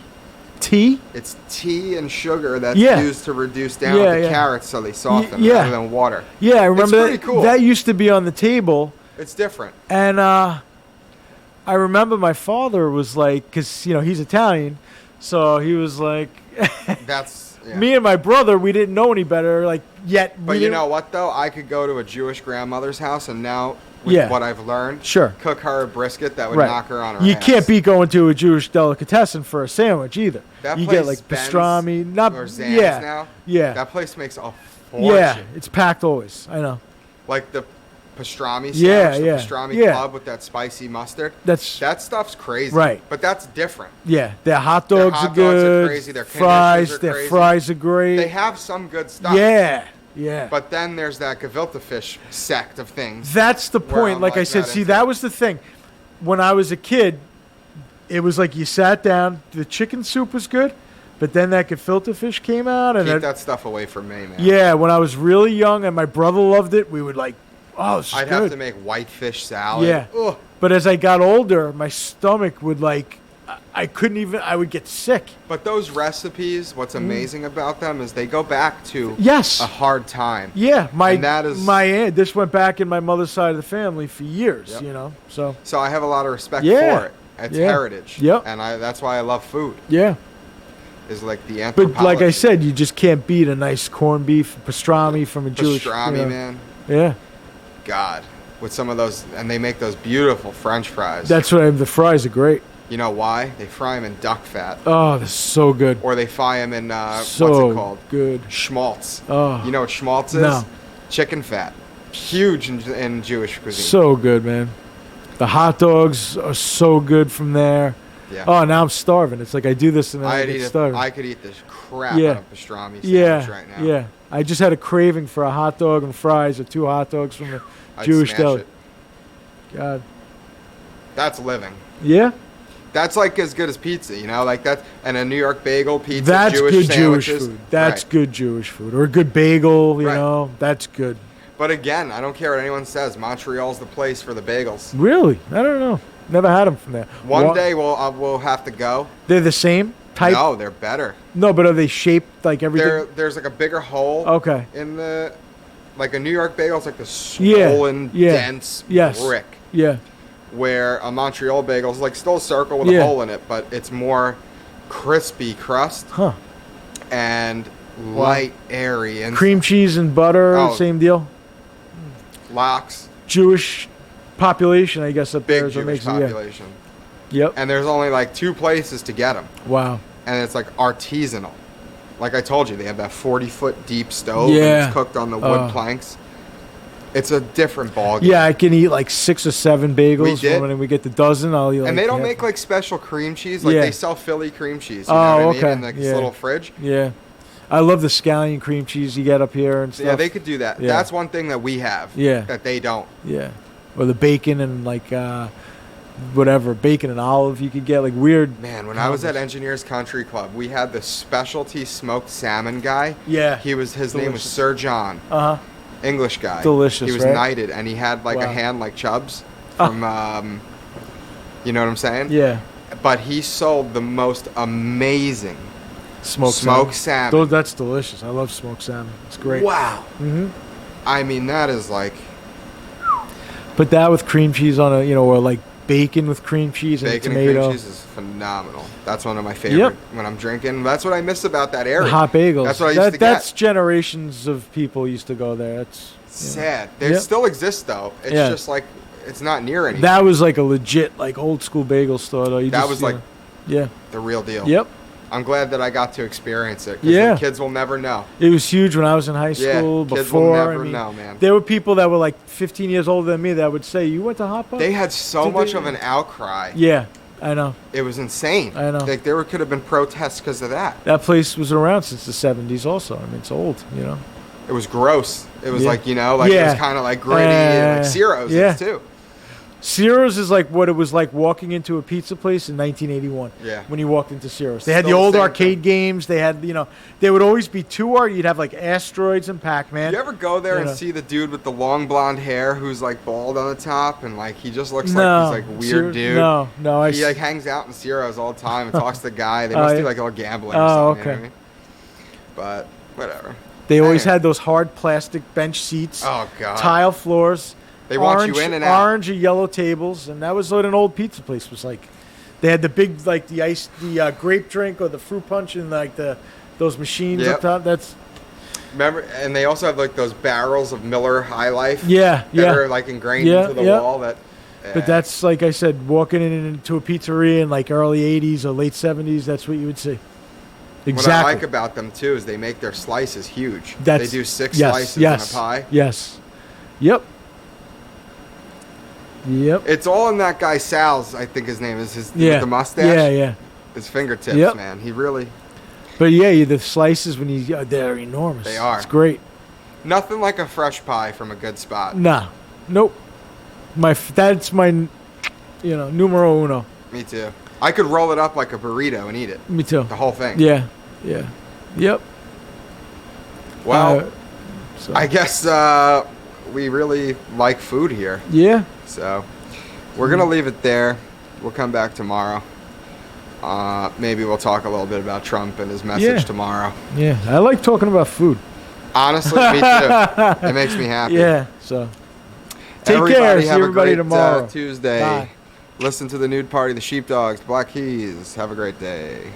Tea?
It's tea and sugar that's
Yeah.
used to reduce down
Yeah,
the
yeah.
carrots so they soften
yeah.
rather than water.
Yeah, I remember
pretty cool.
that used to be on the table.
It's different.
And I remember my father was like, because, he's Italian. So he was like,
That's yeah.
me and my brother, we didn't know any better, like, yet.
But you know what, though? I could go to a Jewish grandmother's house and now, with
Yeah.
what I've learned,
Sure.
cook her a brisket that would
Right.
knock her on her
You
ass.
can't be going to a Jewish delicatessen for a sandwich either.
That
You
place
get like
Ben's
pastrami, not
or Zan's
yeah,
now.
yeah,
That place makes a fortune.
yeah. It's packed always. I know.
Like the pastrami sandwich,
Yeah,
the
yeah,
pastrami
yeah.
club with that spicy mustard.
That
stuff's crazy.
Right.
But that's different.
yeah. Their hot
Their
dogs
hot
are
dogs are
good.
crazy, their
fries,
knishes are
their
crazy.
fries are great.
They have some good stuff.
yeah, yeah.
But then there's that gefilte fish sect of things.
That's the
where
point.
I'm
Like I
like
said,
not
see,
into
that
it.
was the thing. When I was a kid, it was like you sat down. The chicken soup was good, but then that gefilte fish came out, and
Keep
it-
that stuff away from me, man.
yeah. When I was really young, and my brother loved it, we would like, oh, it's
I'd
good.
have to make whitefish salad.
Yeah.
Ugh.
But as I got older, my stomach would like, I couldn't even. I would get sick.
But those recipes, what's amazing about them is they go back to
Mm. Yes.
a hard time.
Yeah,
And that is-
my aunt. This went back in my mother's side of the family for years.
Yep.
So
So I have a lot of respect
Yeah.
for it. It's
Yeah.
heritage.
Yep.
And that's why I love food.
yeah.
Is like the
But
anthropology.
like I said, you just can't beat a nice corned beef pastrami from a Jewish.
pastrami, man.
Yeah,
God, with some of those, and they make those beautiful French fries.
that's what the fries are great.
You know why? They fry them in duck fat,
Oh, they're so good.
or they fry them in
So
what's it called?
good.
Schmaltz.
Oh.
You know what schmaltz is?
No.
Chicken fat. Huge in Jewish cuisine.
So good, man. The hot dogs are so good from there.
yeah.
Oh, now I'm starving. It's like I do this and then I
I'd
get
eat
starving.
I could eat the crap
Yeah.
out of pastrami sandwich
Yeah,
right now.
yeah. I just had a craving for a hot dog and fries, or 2 hot dogs from a
I'd
Jewish
smash
deli.
it.
God.
That's living.
Yeah,
That's like as good as pizza, you know, like that, and a New York bagel, pizza,
that's
Jewish
good
sandwiches.
Jewish food. That's
Right.
good Jewish food, or a good bagel. You
Right.
know, that's good.
But again, I don't care what anyone says. Montreal's the place for the bagels.
Really, I don't know. Never had them from there.
One
Wha-
day we'll have to go.
they're the same type.
No, they're better.
No, but are they shaped like everything?
There's like a bigger hole.
Okay.
In the, like a New York bagel's like the
Yeah,
swollen,
yeah,
dense
yes.
brick.
Yeah.
Where a Montreal bagel's like still a circle with
Yeah.
a hole in it, but it's more crispy crust
Huh.
and light, airy, and
Cream cheese and butter,
Oh.
same deal.
lox.
Jewish population, I guess, up there
Big
is what
Jewish
makes it. Yeah.
population.
Yep.
And there's only like 2 places to get them.
Wow.
And it's like artisanal. Like I told you, they have that 40-foot deep stove
Yeah.
and it's cooked on the wood
Oh.
planks. It's a different ball game.
Yeah, I can eat like 6 or 7 bagels.
We did.
When we get the dozen, I'll eat. Like
And they don't
half.
make like special cream cheese. Like
Yeah.
they sell Philly cream cheese. You
Oh,
know what I mean?
okay.
In like this
Yeah.
little fridge.
Yeah, I love the scallion cream cheese you get up here and stuff.
Yeah, they could do that.
Yeah.
That's one thing that we have.
Yeah.
That they don't.
Yeah, or the bacon and like whatever bacon and olive you could get like weird.
Man, when I was at
combos.
Engineers Country Club, we had the specialty smoked salmon guy.
Yeah,
His name was
Delicious.
Sir John.
Uh huh.
English guy.
Delicious,
He was
right?
knighted, and he had like a
Wow.
hand like Chubb's
Oh.
from, you know what I'm saying?
Yeah,
But he sold the most amazing
smoked
salmon.
Those, that's delicious. I love smoked salmon. It's great.
Wow.
Hmm.
I mean, that is like
Put that with cream cheese on a or like bacon with cream cheese and
bacon and
tomato.
cream cheese is phenomenal. That's one of my favorite
Yep.
when I'm drinking. That's what I miss about that area.
The hot bagels.
That's what I used to
That's
get.
generations of people used to go there. That's
Sad. They
Yep.
still exist though. It's
Yeah.
just like it's not near anymore.
That was like a legit like old school bagel store though.
That was like
yeah.
the real deal.
Yep.
I'm glad that I got to experience it. 'Cause
Yeah.
the kids will never know.
It was huge when I was in high
Yeah,
school.
kids
Before,
will
I
never
mean,
know, man.
there were people that were like 15 years older than me that would say, "You went to Hot Pot?"
They had so
Did
much
they-
of an outcry.
Yeah, I know.
It was insane.
I know.
Like there could have been protests because of that.
That place was around since the 70s. Also, I mean, it's old.
It was gross. It was
Yeah.
like it was
Yeah.
kind of like gritty and like Ciro's
yeah.
is too.
Ciro's is like what it was like walking into a pizza place in 1981.
Yeah.
When you walked into Ciro's, they had
Still
the
the
old
same
arcade games. They had there would always be two art. You'd have like Asteroids and Pac-Man.
You ever go there
You
and
know.
see the dude with the long blonde hair who's like bald on the top and like he just looks
No,
like this like weird dude?
No,
He like hangs out in Ciro's all the time and talks to the guy. They must
yeah.
do like a little gambling or
Oh,
something. You know
okay.
what I mean? But whatever.
They always
Man.
had those hard plastic bench seats,
Oh god.
tile floors.
They want
orange,
you in and out.
Orange or yellow tables, and that was what an old pizza place was like. They had the big like the grape drink or the fruit punch and like those machines
Yep.
up top. That's
Remember, and they also have like those barrels of Miller High Life.
yeah.
That are like ingrained
Yeah,
into the
yeah.
wall. That.
But that's like I said, walking into a pizzeria in like early '80s or late '70s. That's what you would see. Exactly.
What I like about them too is they make their slices huge.
That's,
they do 6
yes,
slices
yes,
in a pie.
Yes. Yep. Yep.
It's all in that guy Sal's. I think his name is with
Yeah.
the mustache.
Yeah.
His fingertips,
Yep.
man. He really
But yeah, the slices when they're enormous.
They are.
It's great.
nothing like a fresh pie from a good spot.
Nah. Nope. That's my numero uno.
Me too. I could roll it up like a burrito and eat it.
Me too.
The whole thing.
Yeah. Yeah. Yep.
Well,
So,
I guess we really like food here.
yeah.
So we're going to leave it there. We'll come back tomorrow. Maybe we'll talk a little bit about Trump and his message
Yeah.
tomorrow.
Yeah. I like talking about food.
Honestly, me too. It makes me happy.
Yeah. So take
Everybody
care. See
have a
everybody
great
tomorrow.
Tuesday.
Bye.
Listen to the Nude Party, the Sheepdogs, Black Keys. Have a great day.